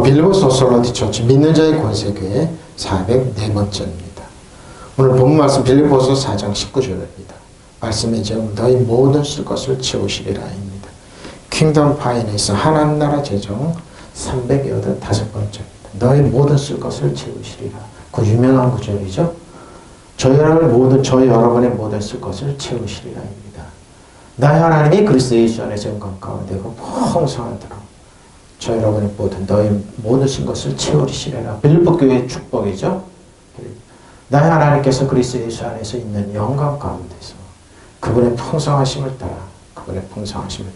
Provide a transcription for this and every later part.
빌리보스 솔로티 처치 믿는 자의 권세교회 404번째입니다. 오늘 본 말씀 빌리보스 4장 19절입니다. 말씀의 제목 너희 모든 쓸 것을 채우시리라입니다. 킹덤 파이낸스 하나님 나라 재정 385번째입니다. 너희 모든 쓸 것을 채우시리라. 그 유명한 구절이죠. 저 여러분의 모든 쓸 것을 채우시리라입니다. 나의 하나님이 그리스도 예수 안에서 영광 가운데 풍성하도록 저 여러분의 너희 모든 쓴 것을 채우시리라. 빌립보 교회의 축복이죠. 나의 하나님께서 그리스도 예수 안에서 있는 영광 가운데서 그분의 풍성하심을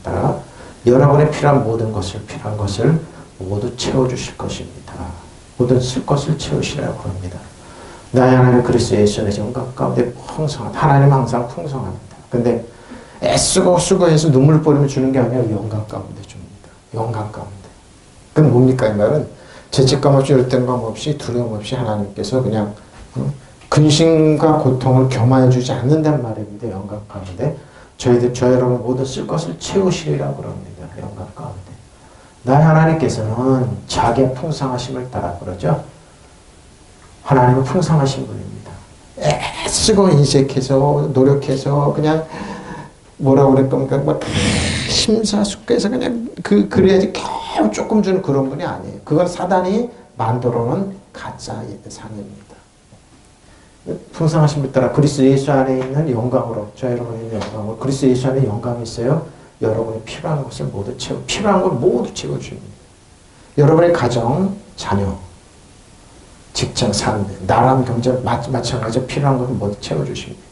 따라 여러분의 필요한 것을 모두 채워주실 것입니다. 모든 쓸 것을 채우시라고 합니다. 나의 하나님 그리스도 예수 안에서 영광 가운데 풍성한 하나님 항상 풍성합니다. 근데 애쓰고 수고해서 눈물을 뿌리며 주는 게 아니라 영광 가운데 줍니다. 영광 가운데. 그럼 뭡니까 이 말은? 죄책감 없이 열등감 없이 두려움 없이 하나님께서 그냥 근심과 고통을 겸하여 주지 않는다는 말입니다. 영광 가운데 저 여러분 모두 쓸 것을 채우시리라고 그럽니다. 영광 가운데 나의 하나님께서는 자기의 풍성하심을 따라 그러죠. 하나님은 풍성하신 분입니다. 애쓰고 인색해서 노력해서 그냥 뭐라고 그랬던가 심사숙고해서 그냥 그래야지 겨우 조금 주는 그런 분이 아니에요. 그건 사단이 만들어 놓은 가짜 상입니다. 풍성하신 분 따라 그리스도 예수 안에 있는 영광으로 저 여러분의 영광으로 그리스도 예수 안에 영광이 있어요. 여러분이 필요한 것을 모두 필요한 걸 모두 채워줍니다. 여러분의 가정, 자녀, 직장, 삶, 나라는 경제 마찬가지로 필요한 것을 모두 채워주십니다.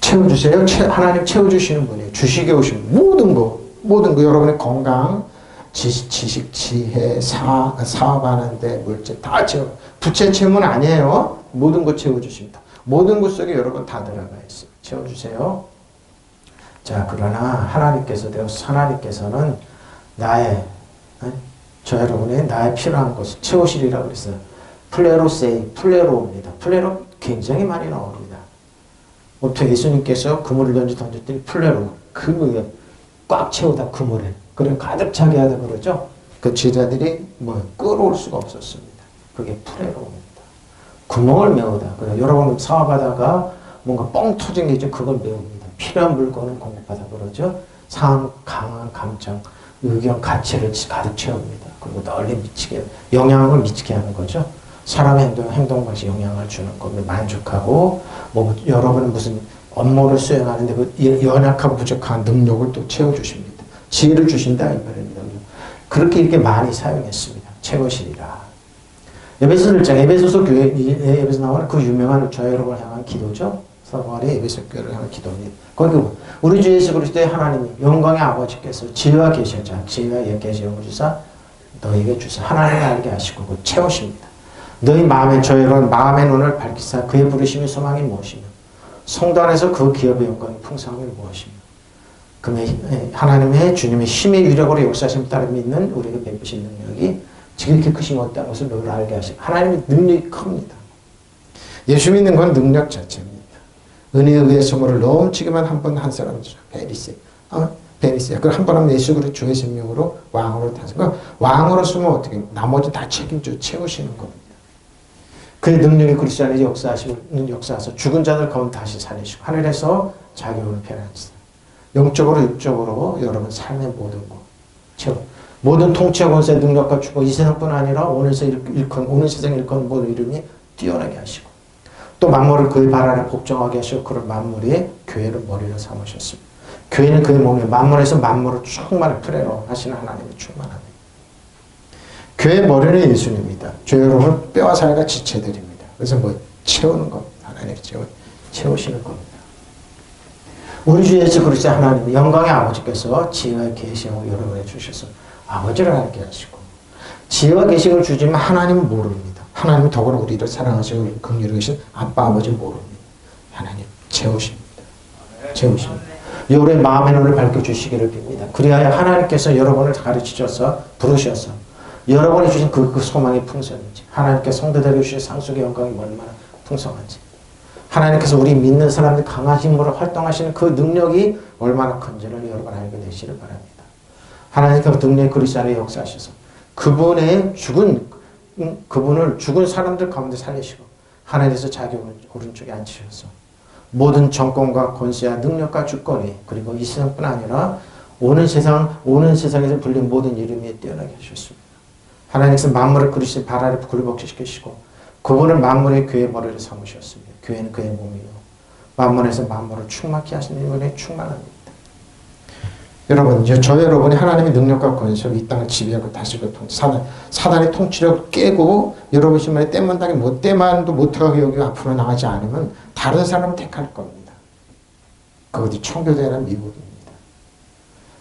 채워주세요. 하나님 채워주시는 분이에요. 주식에 오신 모든 거 여러분의 건강, 지식, 지혜, 사업하는데 물질 다 부채 채우면 아니에요. 모든 거 채워주십니다. 모든 것 속에 여러분 다 들어가 있어요. 채워주세요. 자, 그러나 하나님께서는 여러분의 나의 필요한 것을 채우시리라고 그랬어요. 플레로입니다. 플레로 굉장히 많이 나옵니다. 보통 예수님께서 그물을 던졌더니 플레로 그물에 꽉 채우다 그물에 그래 가득 차게 하다 그러죠. 그 제자들이 끌어올 수가 없었습니다. 그게 플레로입니다. 구멍을 메우다. 그래 여러분 사업하다가 뭔가 뻥 터진 게 있죠. 그걸 메웁니다. 필요한 물건을 공급하다 그러죠. 강한 감정, 의견, 가치를 가득 채웁니다. 그리고 널리 영향을 미치게 하는 거죠. 사람의 행동 방식 영향을 주는 겁니다. 만족하고 여러분은 무슨 업무를 수행하는데 그 연약하고 부족한 능력을 또 채워주십니다. 지혜를 주신다 이 말입니다. 그렇게 이렇게 많이 사용했습니다. 채우시리라. 에베소 1장 에베소서 에베소 나오는 그 유명한 저 여러분을 향한 기도죠. 사도바울의 에베소 교회를 향한 기도입니다. 거기 우리 주 예수 그리스도의 하나님이 영광의 아버지께서 지혜와 계시자 지혜와 계시를 주사 너에게 주사 하나님을 알게 하시고 채우십니다. 너희 마음의 눈을 밝히사 그의 부르심의 소망이 무엇이며 성도 안에서 그 기업의 영광의 풍성함이 무엇이며 하나님의 주님의 힘의 유력으로 역사하심 따라 믿는 우리에게 베푸신 능력이 지극히 크신 어떤 것을 너를 알게 하시고 하나님의 능력이 큽니다. 예수 믿는 건 능력 자체입니다. 은혜에 의해 선물을 넘치기만 한 번 한 사람이죠. 베리스야. 그걸 한 번 하면 예수 그리스도 주의 생명으로 왕으로 타서 왕으로 쓰면 어떻게 나머지 다 책임져 채우시는 겁니다. 그의 능력이 그리스도 안에 역사하셔서 죽은 자들 가운데 다시 살리시고 하늘에서 자기 오른편에 앉으시다. 영적으로 육적으로 여러분 삶의 모든 것 채워 모든 통치와 권세 능력과 축복 이 세상뿐 아니라 오늘 세상 일컫는 모든 이름이 뛰어나게 하시고 또 만물을 그의 발 아래 복종하게 하시고 그런 만물이 교회를 머리로 삼으셨습니다. 교회는 그의 몸에 만물에서 만물을 충만히 플레로 하시는 하나님이 충만합니다. 교회의 머리는 예수님입니다. 저 여러분을 뼈와 살과 지체들입니다. 그래서 채우는 겁니다. 하나님이 채우시는 겁니다. 우리 주 예수 그리스도 하나님 영광의 아버지께서 지혜와 계시를 여러분에 주셔서 아버지를 알게 하시고 지혜와 계시를 주지만 하나님은 모릅니다. 하나님은 더구나 우리를 사랑하시고 긍휼히 계신 아빠 아버지 모릅니다. 하나님 채우십니다. 여러분의 마음의 눈을 밝혀주시기를 빕니다. 그리하여 하나님께서 여러분을 가르치셔서 부르셔서 여러분이 주신 그 소망의 풍성인지 하나님께 성도들에게 주신 상속의 영광이 얼마나 풍성한지 하나님께서 우리 믿는 사람들 강한 힘으로 활동하시는 그 능력이 얼마나 큰지를 여러분 알게 되시를 바랍니다. 하나님께서 능력의 그리스도 안에 역사하셔서 그분의 그분을 죽은 사람들 가운데 살리시고 하늘에서 자기 오른쪽에 앉히셔서 모든 정권과 권세와 능력과 주권이 그리고 이 세상뿐 아니라 오는 세상에서 불린 모든 이름에 뛰어나게 하셨습니다. 하나님께서 만물을 그리신 발 아래 굴복시키시고 그분을 만물의 교회 머리를 삼으셨습니다. 교회는 그의 몸이요 만물에서 만물을 충만케 하시는 분에 충만합니다. 여러분, 저 여러분이 하나님의 능력과 권세로 이 땅을 지배하고 다스리고 사단의 통치력을 깨고 여러분 신문에 때만도 못하게 여기 앞으로 나가지 않으면 다른 사람을 택할 겁니다. 그 어디 청교도나 미국입니다.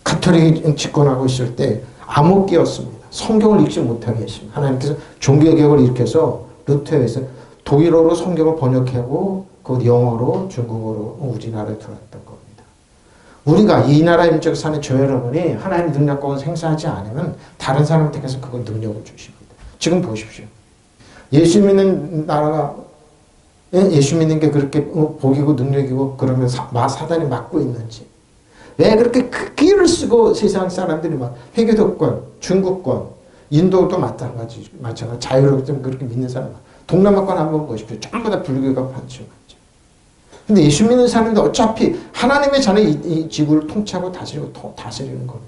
가톨릭이 집권하고 있을 때 암흑기였습니다. 성경을 읽지 못하게 했습니다. 하나님께서 종교개혁을 일으켜서 루터에서 독일어로 성경을 번역하고 그 영어로 중국어로 우리나라에 들어왔던 겁니다. 우리가 이 나라에 인적 사는 저 여러분이 하나님의 능력과 행사하지 않으면 다른 사람을 택해서 그걸 능력을 주십니다. 지금 보십시오. 예수 믿는 나라가 예수 믿는 게 그렇게 복이고 능력이고 그러면 사단이 막고 있는지 왜 그렇게 기를 쓰고 세상 사람들이 막 회교도권, 중국권, 인도도 마찬가지 자유롭게 그렇게 믿는 사람 동남아권 한번 보십시오. 전부 다 불교가 반증하죠. 근데 예수 믿는 사람들 어차피 하나님의 자녀 이 지구를 통치하고 다스리는 겁니다.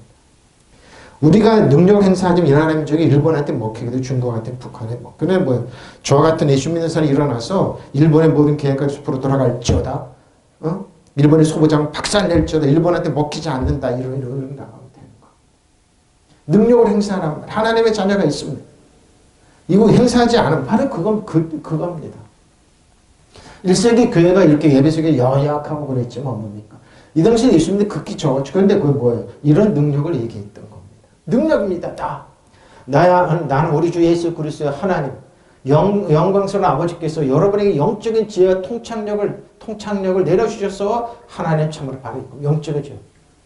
우리가 능력 행사하지만 이 나라 민족이 일본한테 먹히기도 중국한테 북한에 먹. 그래 뭐예요? 저와 같은 예수 믿는 사람이 일어나서 일본의 모든 계획까지 숲으로 돌아갈지어다. 일본의 소부장 박살낼지어다. 일본한테 먹히지 않는다. 이런 나가면 되는 거. 능력을 행사하란 말. 하나님의 자녀가 있습니다. 이거 행사하지 않으면 바로 그겁니다. 1세기 교회가 이렇게 예배 속에 연약하고 그랬지만 뭡니까? 이 당시에 예수님이 극히 적었죠. 그런데 그건 뭐예요? 이런 능력을 얘기했던 겁니다. 능력입니다. 다. 나는 우리 주 예수 그리스도의 하나님, 영광스러운 아버지께서 여러분에게 영적인 지혜와 통찰력을 내려주셔서 하나님 참으로 바르고 영적이죠.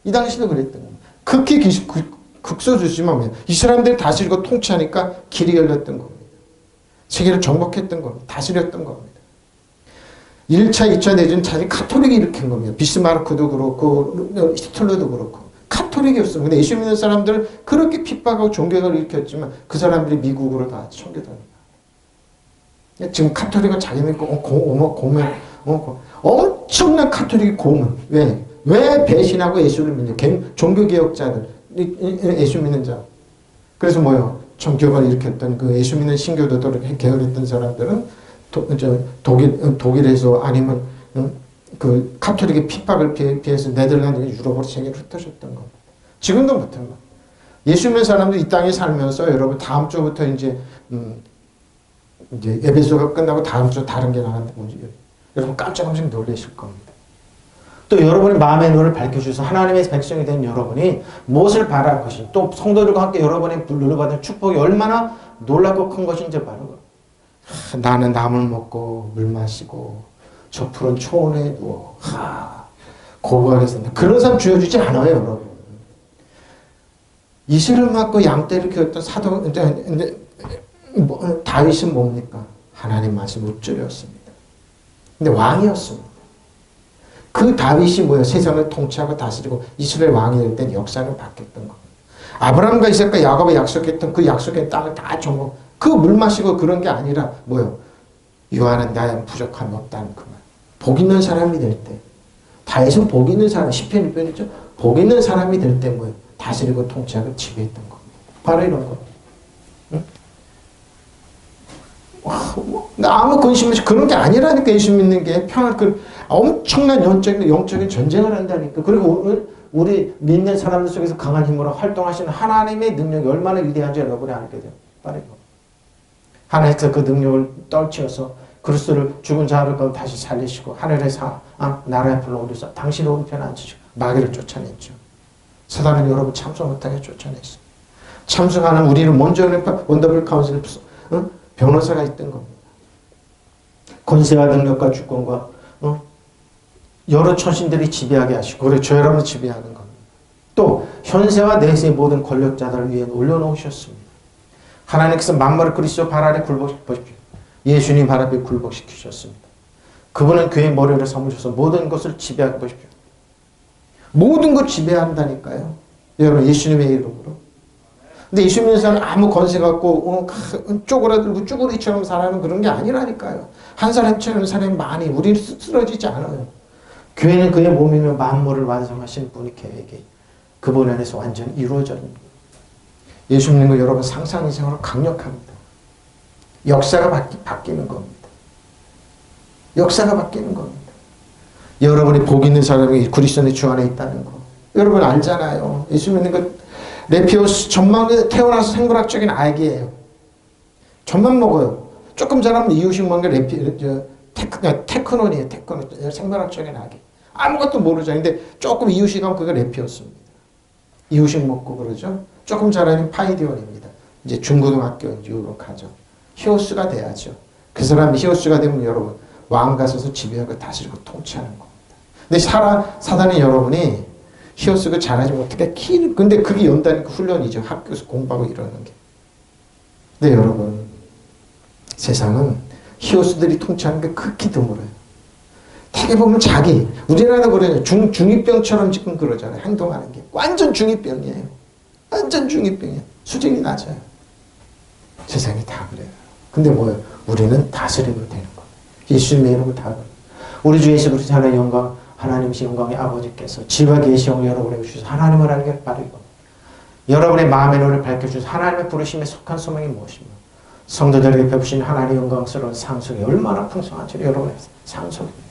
이 당시도 그랬던 겁니다. 극히 극소주지만 뭐예요? 이 사람들이 다스리고 통치하니까 길이 열렸던 겁니다. 세계를 정복했던 겁니다. 다스렸던 겁니다. 1차, 2차 대전 자기 카톨릭이 일으킨 겁니다. 비스마르크도 그렇고 히틀러도 그렇고 카톨릭이었어요. 근데 예수 믿는 사람들 그렇게 핍박하고 종교를 일으켰지만 그 사람들이 미국으로 다 청교도입니다. 지금 카톨릭은 자기네 고문 엄청난 카톨릭이 고문. 왜 배신하고 예수를 믿는 종교개혁자들 예수 믿는 자. 그래서 뭐요? 종교를 일으켰던 그 예수 믿는 신교도들을 개혁했던 사람들은 독일에서 아니면 그 카톨릭의 핍박을 피해서 네덜란드, 유럽으로 세계로 흩어졌던 겁니다. 지금도 못해요. 예수 믿는 사람들 이 땅에 살면서 여러분 다음 주부터 이제 예배소가 끝나고 다음 주 다른 게 나가는데 여러분 깜짝 놀라실 겁니다. 또 여러분의 마음의 눈을 밝혀주셔서 하나님의 백성이 된 여러분이 무엇을 바랄 것인지 또 성도들과 함께 여러분의 불을 받은 축복이 얼마나 놀랍고 큰 것인지 바로 나는 나물 먹고 물 마시고 저 푸른 초원에 누워 고고하게 산다. 그런 삶 주어주지 않아요, 여러분. 이슬을 맞고 양떼를 키웠던 다윗은 뭡니까? 하나님 말씀 읊조렸습니다. 근데 왕이었습니다. 그 다윗이 뭐예요? 세상을 통치하고 다스리고 이스라엘 왕이 될 땐 역사를 바뀌었던 겁니다. 아브라함과 이삭과 야곱이 약속했던 그 약속의 땅을 다 정복. 그 물 마시고 그런 게 아니라 뭐요? 요한은 나의 부족함이 없다는 그 말. 복 있는 사람이 될 때. 다윗은 복 있는 사람, 시편 1편이죠. 복 있는 사람이 될 때 뭐요? 다스리고 통치하고 지배했던 겁니다. 바로 이런 거. 응? 아무 근심 없이 그런 게 아니라니까 예수 믿는 게 엄청난 영적인 전쟁을 한다니까. 그리고 우리 믿는 사람들 속에서 강한 힘으로 활동하시는 하나님의 능력이 얼마나 위대한지 여러분이 알게 돼요. 바로 이거. 하나님께서 그 능력을 떨치어서 그리스도를 죽은 자를 다시 살리시고 하늘의 나라에 불러오셔서 당신의 오른편에 앉히시고 마귀를 쫓아냈죠. 사단은 여러분 참석 못하게 쫓아냈어요. 참석하는 우리를 먼저 원더풀 카운슬 변호사가 있던 겁니다. 권세와 능력과 주권과 여러 천신들이 지배하게 하시고 그리고 저 여러분을 지배하는 겁니다. 또 현세와 내세의 모든 권력자들을 위해 올려놓으셨습니다. 하나님께서 만물을 그리스도 발 아래 굴복시키십시오. 예수님 발 앞에 굴복시키셨습니다. 그분은 교회의 머리를 삼으셔서 모든 것을 지배하게 보십시오. 모든 것 지배한다니까요. 여러분 예수님의 이름으로. 근데 예수 믿는 사람은 아무 권세 갖고 쪼그라들고 쭈구리처럼 살아는 그런 게 아니라니까요. 한 사람처럼 사람이 많이 우리 쓰러지지 않아요. 교회는 그의 몸이며 만물을 완성하신 분이 계획이 그분 안에서 완전히 이루어집니다. 예수 믿는 거 여러분 상상 이상으로 강력합니다. 역사가 바뀌는 겁니다. 역사가 바뀌는 겁니다. 여러분이 복 있는 사람이 그리스도의 주 안에 있다는 거 여러분 알잖아요. 예수 믿는 거 레피오스 젖만 태어나서 생물학적인 아기예요. 젖만 먹어요. 조금 자라면 이유식 먹는 게 테크논이에요. 테크논 생물학적인 아기. 아무것도 모르죠. 근데 조금 이유식하면 그게 레피오스입니다. 이유식 먹고 그러죠. 조금 자라면 파이디온입니다. 이제 중고등학교 이후로 가죠. 히오스가 돼야죠. 그 사람이 히오스가 되면 여러분 왕가 서서 지배하고 다스리고 통치하는 겁니다. 근데 사단이 여러분이 히오스가 잘하지 못하게 키는 근데 그게 연다니까 훈련이죠. 학교에서 공부하고 이러는 게. 근데 여러분 세상은 히오스들이 통치하는 게 극히 드물어요. 되게 보면 우리나라도 그래요. 중2병처럼 지금 그러잖아요. 행동하는 게. 완전 중2병이에요. 완전 중2병이에요. 수준이 낮아요. 세상이 다 그래요. 근데 뭐예요? 우리는 다스리면 되는 거예요. 예수님의 이름으로 다 그래요. 우리 주 예수 그리스도 하나님의 영광, 하나님이신 영광의 아버지께서 지와 계시형을 여러분에게 주셔서 하나님을 알게 바르고 여러분의 마음의 눈을 밝혀주셔서 하나님의 부르심에 속한 소명이 무엇이며 성도들에게 베푸신 하나님의 영광스러운 상속이 얼마나 풍성한지 여러분의 상속입니다.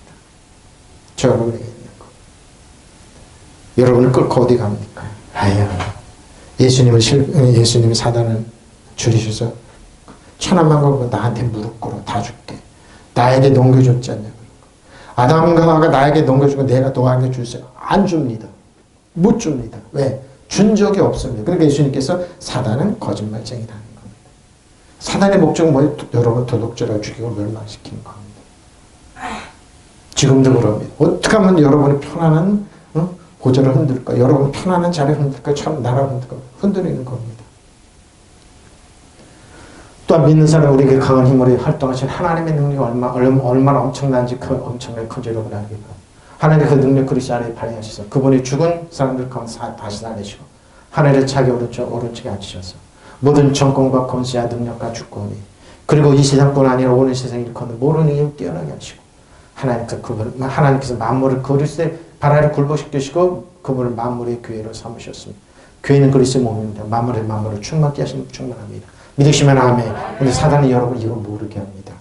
저 여러분에게 있는 거. 여러분을 끌고 어디 갑니까? 예수님이 사단을 줄이셔서 천하만 걸고 나한테 무릎 꿇어 다 줄게. 나에게 넘겨줬지 않냐. 아담과 하와가 나에게 넘겨주고 내가 너에게 주세요. 안 줍니다. 못 줍니다. 왜? 준 적이 없습니다. 그러니까 예수님께서 사단은 거짓말쟁이라는 겁니다. 사단의 목적은 뭐예요? 여러분 도둑질하고 죽이고 멸망시키는 겁니다. 지금도 그럽니다. 어떻게 하면 여러분의 편안한 보좌를 흔들까? 여러분 편안한 자리를 흔들까? 참 나라를 흔들까? 흔들리는 겁니다. 또한 믿는 사람 우리에게 강한 힘으로 활동하신 하나님의 능력이 얼마나 엄청난지 그 엄청나게 큰지 여러분 알겠고 하나님의 그 능력 그리스도 안에 발휘하셔서 그분이 죽은 사람들 가운데 다시 살리시고 하늘의 자기 오른쪽에 앉으셔서 모든 정권과 권세와 능력과 주권이 그리고 이 세상뿐 아니라 오는 세상을 일컫는 모든 능력을 뛰어나게 하시고 하나님께서 만물을 그리스도의 발 아래 굴복시키시고 그분을 만물의 교회로 삼으셨습니다. 교회는 그리스도의 몸입니다. 만물을 충만케 하시는 충만합니다. 믿으시면 아멘. 근데 사단이 여러분 이걸 모르게 합니다.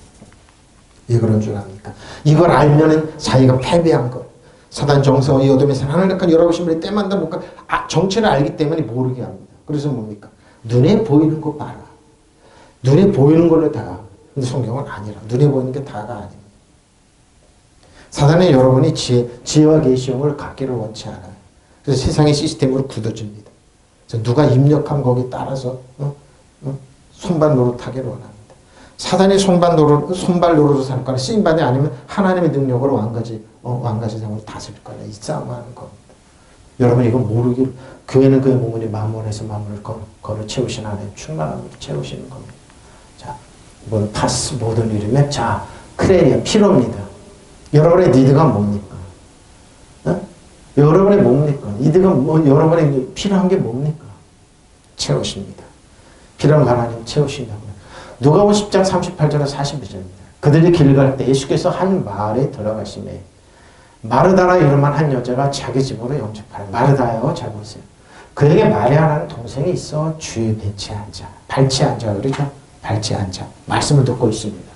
왜 그런 줄 압니까? 이걸 알면은 자기가 패배한 거. 사단 정서 이 어둠에서 하나님과 여러분 신분이 때만다 못가 정체를 알기 때문에 모르게 합니다. 그래서 뭡니까? 눈에 보이는 거 봐라. 눈에 보이는 걸로 다. 근데 성경은 아니라 눈에 보이는 게 다가 아닙니다. 사단은 여러분이 지혜와 계시형을 갖기를 원치 않아요. 그래서 세상의 시스템으로 굳어집니다. 그래서 누가 입력한 거기에 따라서 손발 노릇하기를 원합니다. 사단이 손발 노릇으로 살 거나 쓰임받이 아니면 하나님의 능력으로 왕가지 상을 다스릴 거나 이 싸움을 하는 겁니다. 여러분 이거 모르기를 교회는 그의 몸이 만물에서 만물을 거로 채우신 하나님 충만함으로 채우시는 겁니다. 자, 파스 모든 이름에 자 크레리아 필요입니다. 여러분의 니드가 뭡니까? 여러분의 뭡니까? 니드가 여러분의 필요한 게 뭡니까? 채우십니다. 필요한 하나님 채우신다고요. 누가복음 10장 38절에서 42절입니다. 그들이 길 갈 때 예수께서 한 마을에 들어가시매 마르다라 이름한 한 여자가 자기 집으로 영접하여 마르다요 잘 보세요. 그에게 마리아라는 동생이 있어 주의 벤치에 앉아 발치에 앉아 그러죠. 발치에 앉아 말씀을 듣고 있습니다.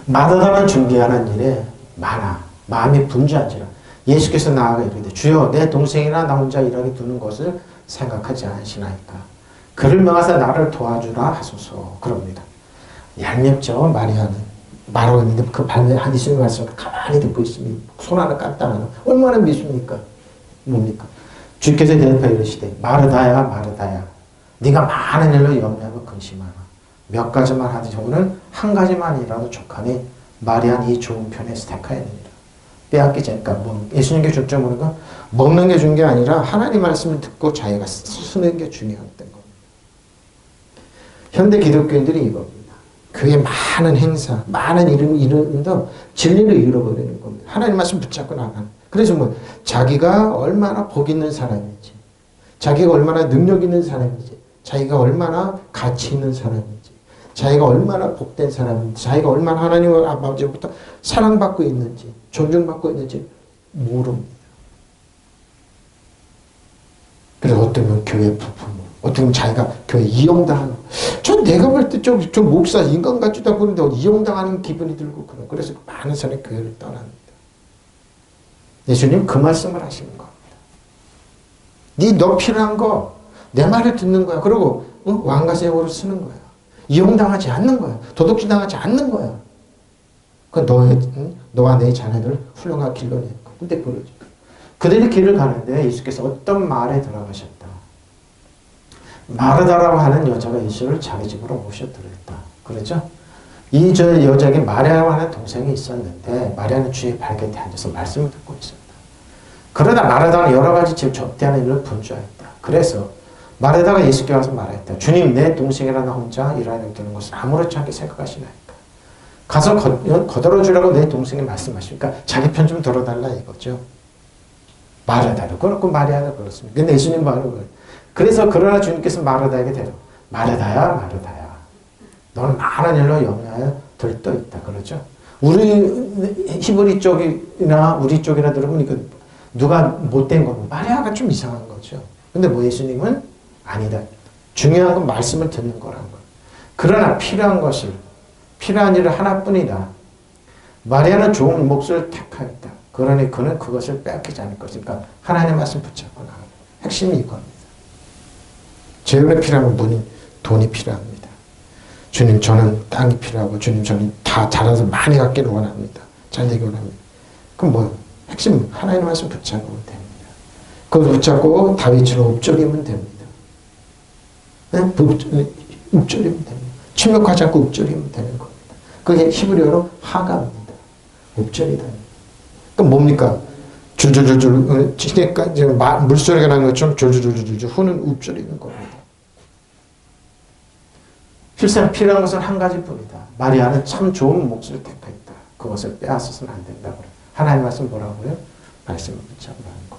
마르다는 준비하는 일에 많아 마음이 분주한지라 예수께서 나아가 이르되 주여 내 동생이나 나 혼자 일하게 두는 것을 생각하지 않으시나이까. 그를 명하사 나를 도와주라 하소서. 그럽니다. 얄밉죠. 마리아는 말하고 있는데 그 한 예수님의 말씀을 가만히 듣고 있으면 손 하나 까딱하면 얼마나 미십니까? 뭡니까? 주께서 대답하여 이르시되 마르다야 마르다야 네가 많은 일로 염려하고 근심하라. 몇 가지만 하되 오늘 한 가지만이라도 족하니 마리아는 이 좋은 편에서 택하였느니라. 빼앗기지 않을까. 예수님께 줬죠. 모르가 먹는 게 준 게 아니라 하나님 말씀을 듣고 자기가 쓰는 게 중요했던 겁니다. 현대 기독교인들이 이겁니다. 그의 많은 행사, 많은 이름도 진리를 잃어버리는 겁니다. 하나님 말씀 붙잡고 나가는. 그래서 자기가 얼마나 복 있는 사람인지, 자기가 얼마나 능력 있는 사람인지, 자기가 얼마나 가치 있는 사람인지, 자기가 얼마나 복된 사람인지, 자기가 얼마나 하나님 아버지로부터 사랑받고 있는지, 존중받고 있는지 모릅니다. 그래서 어떤 교회 부품을, 어떤 자기가 교회 이용당하는, 전 내가 볼 때 좀 목사 인간 같지도 않고 그런데 이용당하는 기분이 들고 그래서 많은 사람이 교회를 떠납니다. 예수님 그 말씀을 하시는 겁니다. 너 필요한 거 내 말을 듣는 거야. 그리고 왕가세우로 쓰는 거야. 이용당하지 않는 거야. 도둑질당하지 않는 거야. 그 너와 내 자녀들 훌륭한 길로 내는 거야. 근데 그들이 길을 가는데 예수께서 어떤 말에 들어가셨다. 마르다라고 하는 여자가 예수를 자기 집으로 모셔들었다. 그렇죠? 이 여자에게 마리아라고 하는 동생이 있었는데 마리아는 주의 발곁에 앉아서 말씀을 듣고 있었다. 그러다 마르다는 여러 가지 집 접대하는 일을 분주하였다. 그래서 마르다가 예수께 와서 말했다. 주님, 내 동생이라 나 혼자 일하여 되는 것을 아무렇지 않게 생각하시나이까. 가서 거들어주라고 내 동생이 말씀하시니까 자기 편 좀 들어달라 이거죠. 마르다도 그렇고 마리아도 그렇습니다. 근데 예수님 말은 그래요. 그래서 그러나 주님께서 마르다에게 대로 마르다야 마르다야 너는 많은 일로 염려하여 들떠 있다. 그러죠. 우리 히브리 쪽이나 우리 쪽이나 들어보니까 누가 못된 거고 마리아가 좀 이상한 거죠. 근데 뭐 예수님은 아니다. 중요한 건 말씀을 듣는 거란 거예요. 그러나 필요한 일은 하나뿐이다. 마리아는 좋은 몫을 택하였다. 그러니 그는 그것을 빼앗기지 않을 것이니까 하나님의 말씀 붙잡고 나가는 핵심이 이겁니다. 재물이 필요하면 돈이 필요합니다. 주님 저는 땅이 필요하고 주님 저는 다 자라서 많이 갖기를 원합니다. 잘 되기 원합니다. 그럼 뭐 핵심 하나님의 말씀 붙잡으면 됩니다. 그걸 붙잡고 다윗처럼 읊조리면 됩니다. 네? 읊조리면 됩니다. 침묵하지 않고 읊조리면 되는 겁니다. 그게 히브리어로 하가입니다. 읊조리다. 그럼 뭡니까? 줄줄줄줄 치니까 이제 물소리가 나는 것처럼 줄줄줄줄 후는 읊조리는 겁니다. 실상 필요한 것은 한 가지뿐이다. 마리아는 참 좋은 몫을 택했다. 그것을 빼앗아서는 안 된다고. 하나님 말씀 뭐라고요? 말씀을 붙잡으라는 거.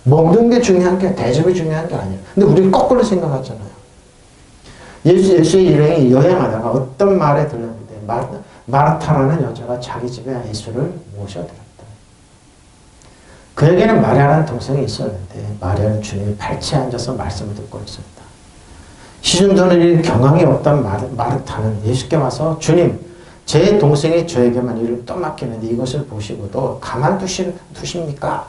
먹는 게 중요한 게 대접이 중요한 게 아니에요. 근데 우리 거꾸로 생각하잖아요. 예수의 일행이 여행하다가 어떤 말에 들렸는데 마르타라는 여자가 자기 집에 예수를 모셔들었다. 그에게는 마리아라는 동생이 있었는데 마리아는 주님의 발치에 앉아서 말씀을 듣고 있었다. 시중도는 경황이 없던 마르타는 예수께 와서 주님 제 동생이 저에게만 일을 떠맡기는데 이것을 보시고도 가만두십니까?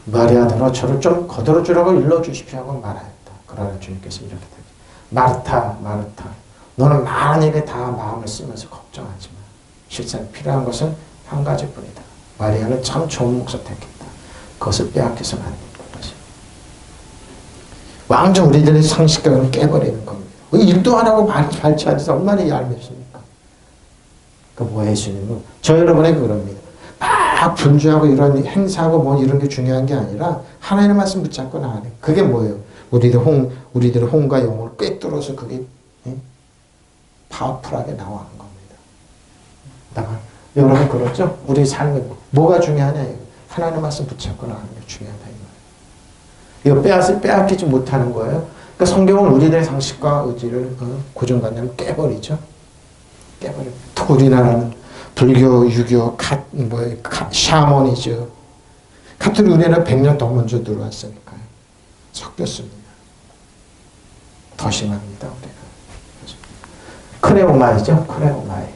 마리아들아 저를 좀 거들어주라고 일러주십시오 하고 말하였다. 그러나 주님께서 이렇게 되죠. 마르타 마르타 너는 많은 일에 다 마음을 쓰면서 걱정하지 마. 실상 필요한 것은 한 가지뿐이다. 마리아는 참 좋은 몫을 택했다. 그것을 빼앗겨서는 안 된다. 완전 우리들의 상식관을 깨버리는 겁니다. 일도 안 하고 발치하면서 얼마나 얄밉습니까? 그 뭐 예수님은 저 여러분에게 그럽니다. 막 분주하고 이런 행사하고 뭐 이런 게 중요한 게 아니라 하나님의 말씀 붙잡고 나가는 그게 뭐예요? 우리들의 홍과 영혼을 꿰뚫어서 그게 파워풀하게 나오는 겁니다. 여러분 그렇죠? 우리 삶에 뭐가 중요하냐? 하나님의 말씀 붙잡고 나가는 게 중요하다 이 말이에요. 이거 빼앗기지 못하는 거예요. 그러니까 성경은 우리들의 상식과 의지를 고정관념을 깨버리죠. 깨버려. 특히 우리나라는 불교, 유교, 샤머니즘. 카톨릭 우리나라 100년 더 먼저 들어왔으니까요. 섞였습니다. 더 심합니다. 우리가. 크레오마이죠. 크레오마이.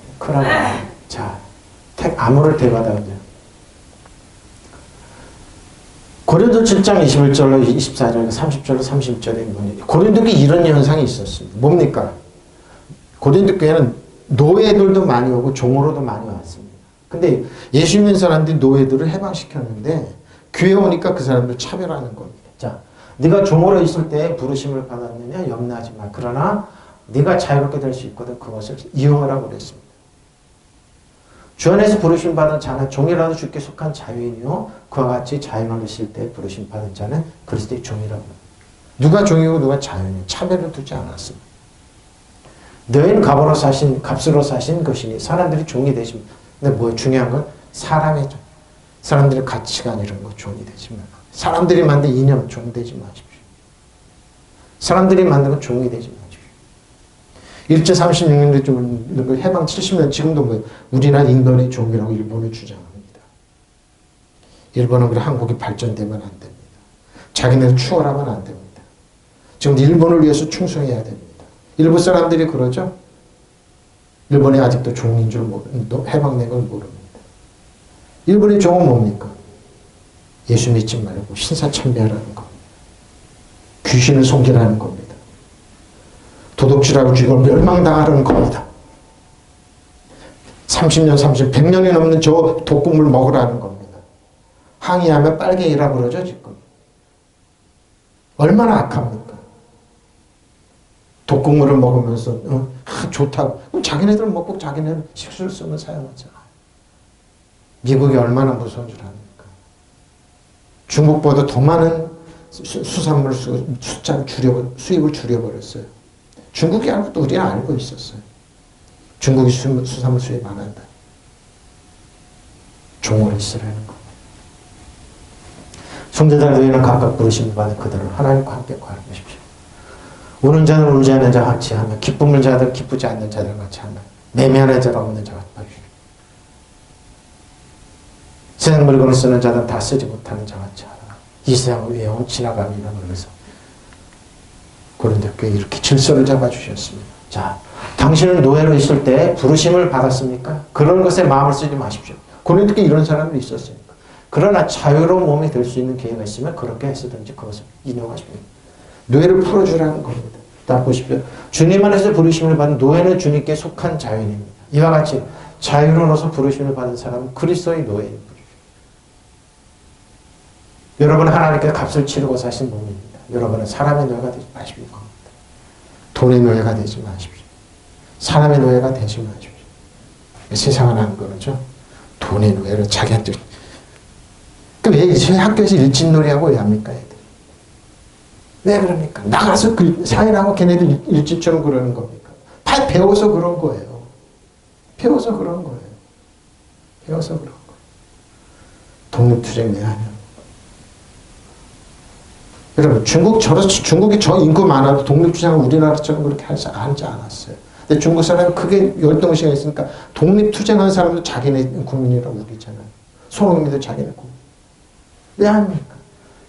자, 암호를 대받아오죠. 고린도 7장 21절로 24절, 30절로 30절에 고린도에 이런 현상이 있었습니다. 뭡니까? 고린도 교회는 노예들도 많이 오고 종으로도 많이 왔습니다. 근데 예수 믿는 사람들이 노예들을 해방시켰는데 교회 오니까 그 사람들 차별하는 겁니다. 자, 네가 종으로 있을 때 부르심을 받았느냐 염려하지 마. 그러나 네가 자유롭게 될 수 있거든 그것을 이용하라고 그랬습니다. 주 안에서 부르심 받은 자는 종이라도 주께 속한 자유인이요 그와 같이 자유를 얻으실 때 부르심 받은 자는 그리스도의 종이라고 합니다. 누가 종이고 누가 자유인이요 차별을 두지 않았습니다. 너희는 값으로 사신 것이니 사람들이 종이 되십니다. 근데 뭐 중요한 건 사람의 종. 사람들의 가치관 이런 거 종이 되지 마. 사람들이 만든 이념 종 되지 마십시오. 사람들이 만든 종이 되지 마십시오. 일제 36년대 좀 해방 70년 지금도 뭐 우리나라 인간의 종이라고 일본이 주장합니다. 일본은 그래 한국이 발전되면 안 됩니다. 자기네를 추월하면 안 됩니다. 지금 일본을 위해서 충성해야 됩니다. 일부 사람들이 그러죠. 일본이 아직도 종인 줄 해방된 걸 모릅니다. 일본의 종은 뭡니까? 예수 믿지 말고 신사참배하라는 겁니다. 귀신을 섬기라는 겁니다. 도둑질하고 죽이고 멸망당하라는 겁니다. 30년, 100년이 넘는 저 독국물 먹으라는 겁니다. 항의하면 빨갱이라 그러죠, 지금. 얼마나 악합니까? 독국물을 먹으면서 좋다고. 그럼 자기네들 먹고 자기네는 식수를 쓰면 사용하잖아요. 미국이 얼마나 무서운 줄 압니까? 중국보다 더 많은 수산물 숫자를 수입을 줄여버렸어요. 중국이 알고 또 우리는 알고 있었어요. 중국이 수산물 수입 안 한다. 종을 있으라는 거. 성제자들 너희는 각각 부르심을 받은 그들을 하나님과 함께 구하십시오. 우는 자는 울지 않는 자와 같이 하며 기쁨을 자들 기쁘지 않는 자들 같이 하며 매매하는 자가 없는 자와 같이 하십시오. 세상 물건을 쓰는 자는 다 쓰지 못하는 자와 같이 하라. 이 세상은 위험은 지나갑니다. 그래서 고린도교회 이렇게 질서를 잡아주셨습니다. 자, 당신은 노예로 있을 때 부르심을 받았습니까? 그런 것에 마음을 쓰지 마십시오. 고린도교회 이런 사람들이 있었으니까. 그러나 자유로운 몸이 될 수 있는 기회가 있으면 그렇게 했으든지 그것을 인용하십시오. 노예를 풀어주라는 겁니다. 딱 보십시오. 주님 안에서 부르심을 받은 노예는 주님께 속한 자유인입니다. 이와 같이 자유로워서 부르심을 받은 사람은 그리스도의 노예입니다. 여러분은 하나님께 값을 치르고 사신 몸입니다. 여러분은 사람의 노예가 되지 마십시오. 돈의 노예가 되지 마십시오. 사람의 노예가 되지 마십시오. 세상은 안 그러죠. 돈의 노예를 자기한테. 왜 학교에서 일진놀이하고 왜 합니까? 애들? 왜 그럽니까? 나가서 사인하고 걔네들 일진처럼 그러는 겁니까? 배워서 그런 거예요. 배워서 그런 거예요. 배워서 그런 거예요. 독립투쟁 왜 하냐? 여러분, 중국이 저 인구 많아도 독립투쟁을 우리나라처럼 그렇게 하지 않았어요. 근데 중국 사람이 크게 열등의식이 있으니까 독립투쟁하는 사람도 자기네 국민이라고 우기잖아요. 손흥민도 자기네 국민. 왜 합니까?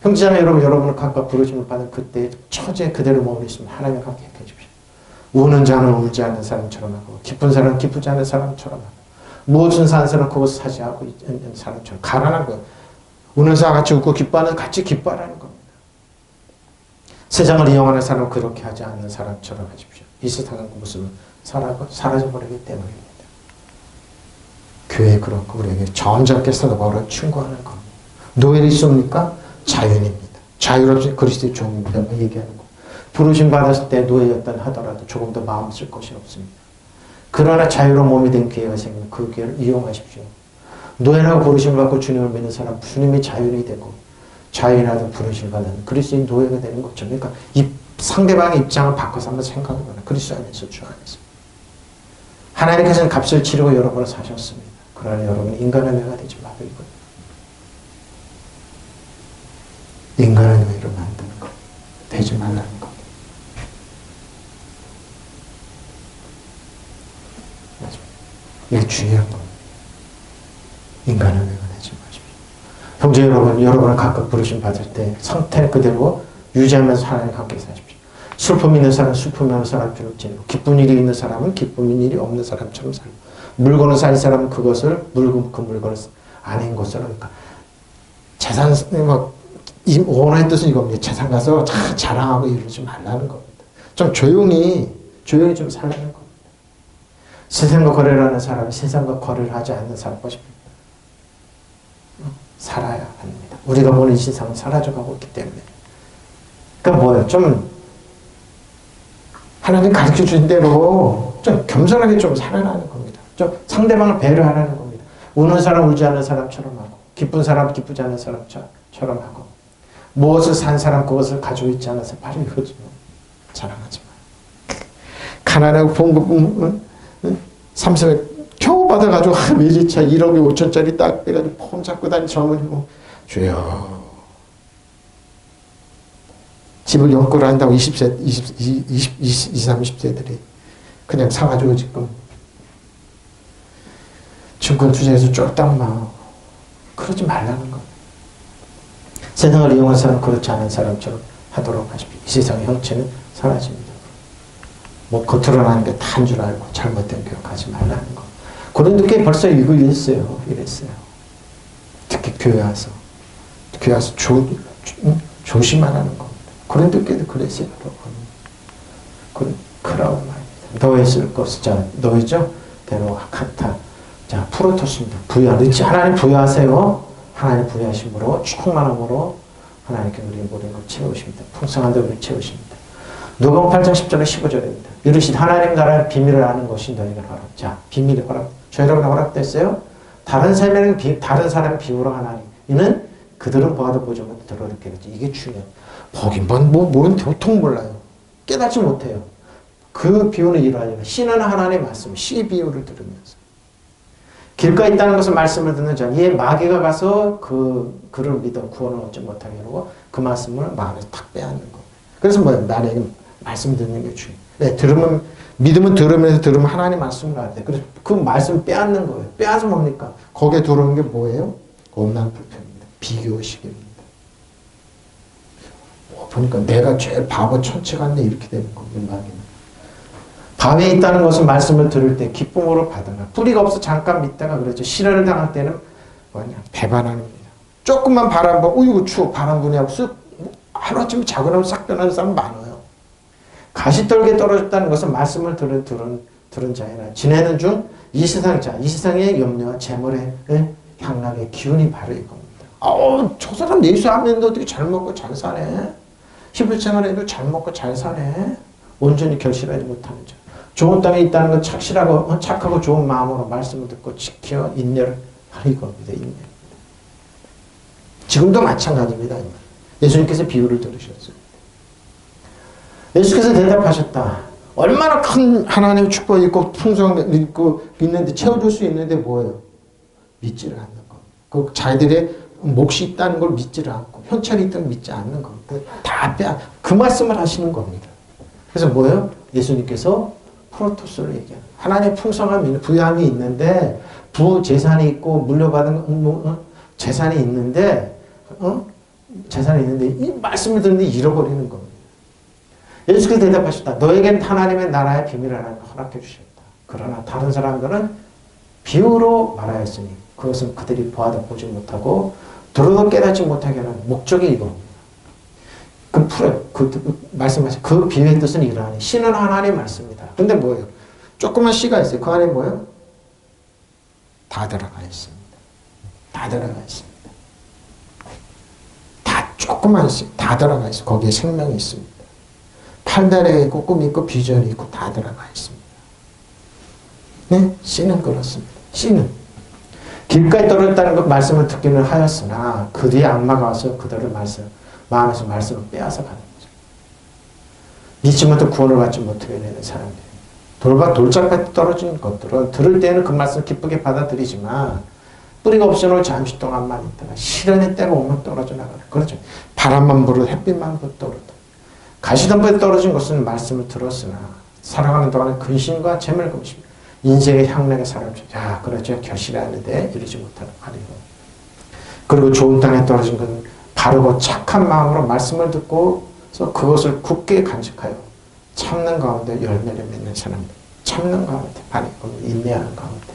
형제자매 여러분은 각각 부르심을 받은 그때의 처지에 그대로 머물러 있으면 하나님 함께 해주십시오. 우는 자는 울지 않는 사람처럼 하고 기쁜 사람은 기쁘지 않는 사람처럼 하고 무엇은 사는 사람은 그것을 사지하고 있는 사람처럼 가난한 거예요. 우는 사람 같이 웃고 기뻐하는 같이 기뻐하라는 겁니다. 세상을 이용하는 사람은 그렇게 하지 않는 사람처럼 하십시오. 이 세상은 모습은 사라져버리기 때문입니다. 교회 그렇고 우리에게 점잖게 살아보라 충고하는 겁니다. 노예를 있습니까? 자유인입니다. 자유롭지 그리스도의 종입니다. 얘기하는 거. 부르심 받았을 때 노예였다 하더라도 조금 더 마음 쓸 것이 없습니다. 그러나 자유로운 몸이 된 기회가 생기면 그 기회를 이용하십시오. 노예라고 부르심을 받고 주님을 믿는 사람, 주님이 자유인이 되고 자유인하든 부르심을 받는 그리스도인 노예가 되는 거죠. 그러니까 이 상대방의 입장을 바꿔서 한번 생각해보라. 그리스도 안에서, 주 안에서. 하나님께서는 값을 치르고 여러분을 사셨습니다. 그러나 여러분은 인간의 노예가 되지 말고 인간의 노예로 만드는 것. 되지 말라는 것. 이게 중요한 겁니다. 인간의 노예가 되지 마십시오. 형제 여러분은 각각 부르심 받을 때 상태 그대로 유지하면서 하나님 함께 사십시오. 슬픔이 있는 사람은 슬픔이 없는 사람처럼 지내고 기쁜 일이 있는 사람은 기쁜 일이 없는 사람처럼 살고 물건을 살 사람은 그 물건을 아닌 것으로 그러니까 재산 원어의 뜻은 이겁니다. 재산 가서 자랑하고 이러지 말라는 겁니다. 좀 조용히 좀 살라는 겁니다. 세상과 거래를 하는 사람이 세상과 거래를 하지 않는 사람 것입니다. 살아야 합니다. 우리가 보는 이 세상은 사라져가고 있기 때문에. 그러니까 뭐예요? 좀 하나님 가르쳐 주신 대로 좀 겸손하게 좀 살아라는 겁니다. 좀 상대방을 배려하라는 겁니다. 우는 사람 울지 않는 사람처럼 하고 기쁜 사람 기쁘지 않는 사람처럼 하고 무엇을 산 사람 그것을 가지고 있지 않아서 바로 이거죠. 자랑하지 마. 가난하고 봉급 3,000원 겨우 받아가지고 외제차 1억 5천짜리 딱 빼가지고 폼 잡고 다니는 젊은이 주여 집을 연구를 한다고 20세, 20, 30세들이 그냥 사가지고 지금 증권 투자에서 쫄딱 막 그러지 말라는 거. 세상을 이용한 사람 그렇지 않은 사람처럼 하도록 하십시오. 이 세상의 형체는 사라집니다. 뭐 겉으로 나는 게 다인 줄 알고 잘못된 교육하지 말라는 거. 고린도교회 벌써 이거 이랬어요. 특히 교회 와서 조심하라는 겁니다. 고린도교회도 그랬어요. 크라운 말입니다. 너의 쓸 것을 자 너희죠. 대로 카타 자 프로토스입니다. 하나님 부여하세요. 하나님 부여하심으로 충만함으로 하나님께 우리 모든 걸 채우십니다. 풍성한 데 우리 채우십니다. 누가복음 8장 10절에 15절입니다. 이르시되 하나님 나라의 비밀을 아는 것이 너희가 허락. 자 비밀이 허락. 저희라고 허락됐어요. 다른 사람의 비유로 하나님. 이는 그들은 보아도 보지 못하고 들어듣게 되지. 이게 중요해요. 보긴 모르는 도통 몰라요. 깨닫지 못해요. 그 비유는 이러하니라. 씨는 하나님의 말씀, 씨 비유를 들으면서. 길가에 있다는 것을 말씀을 듣는 자, 이에 마귀가 가서 그를 믿어 구원을 얻지 못하게 하고 그 말씀을 마음에서 탁 빼앗는 거. 그래서 나에게 말씀 듣는 게 중요해요. 네, 믿음은 들으면 하나님 말씀을 알아야 돼. 그래서 그 말씀 빼앗는 거예요. 빼앗으면 뭡니까? 거기에 들어오는 게 뭐예요? 엄난 불평입니다. 비교의식입니다. 보니까 내가 제일 바보 천체 같네 이렇게 되는 겁니다. 마귀는. 밤에 있다는 것은 말씀을 들을 때 기쁨으로 받으나 뿌리가 없어 잠깐 믿다가 그러죠. 실현을 당할 때는 배반합니다. 조금만 바람 불, 어이구 추워 바람 부냐고 쓱 하루아침에 자고 나면 싹 변하는 사람 많아요. 가시떨기에 떨어졌다는 것은 말씀을 들은 자이나 지내는 중 이 세상의 염려와 재물의 향락의 기운이 바로 이겁니다. 저 사람 예수 안 믿는데 어떻게 잘 먹고 잘 사네. 희불생활해도 잘 먹고 잘 사네. 온전히 결실하지 못하는 자. 좋은 땅에 있다는 건 착하고 좋은 마음으로 말씀을 듣고 지켜 인내를 하는 이겁니다. 인내입니다. 지금도 마찬가지입니다. 예수님께서 비유를 들으셨어요. 예수께서 대답하셨다. 얼마나 큰 하나님의 축복이 있고 풍성함이 있고 있는데 채워줄 수 있는데 뭐예요? 믿지를 않는 거. 그 자기들의 몫이 있다는 걸 믿지를 않고 현찰이 있다는 믿지 않는 거. 그 말씀을 하시는 겁니다. 그래서 뭐예요? 예수님께서 프로토스를 얘기하는 하나님의 풍성함이 부양이 있는데 부재산이 있고 물려받은 재산이 있는데 이 말씀을 듣는데 잃어버리는 겁니다. 예수께서 대답하셨다. 너에게는 하나님의 나라의 비밀을 하나님 허락해 주셨다. 그러나 다른 사람들은 비유로 말하였으니 그것은 그들이 보아도 보지 못하고 들어도 깨닫지 못하게 하는 목적이 이겁니다. 말씀하신 그 비유의 뜻은 이러하니 씨는 하나님의 말씀입니다. 근데 뭐예요? 조그만 씨가 있어요. 그 안에 뭐예요? 다 들어가 있습니다. 다 들어가 있습니다. 다 조그만 씨, 다 들어가 있어요. 거기에 생명이 있습니다. 팔다리가 있고 꿈이 있고 비전이 있고 다 들어가 있습니다. 네? 씨는 그렇습니다. 씨는 길가에 떨어졌다는 것 말씀을 듣기는 하였으나 그 뒤에 악마가 와서 그들을 마음에서 말씀을 빼앗아 가는 거죠. 믿지 못해 구원을 받지 못하게 되는 사람들. 돌짝밭에 떨어진 것들은 들을 때는 그 말씀을 기쁘게 받아들이지만 뿌리가 없이는 잠시 동안만 있다가 시련의 때가 오면 떨어져 나가는. 그렇죠. 바람만 불어 햇빛만 떨어져. 가시덤불에 떨어진 것은 말씀을 들었으나 살아가는 동안에 근심과 재물 금심 인생의 향락의 사람 그렇죠. 결실하는데 이르지 못하는 하리요. 그리고 좋은 땅에 떨어진 건 바르고 착한 마음으로 말씀을 듣고 그것을 굳게 간직하여 참는 가운데 열매를 맺는 사람들. 참는 가운데 인내하는 가운데.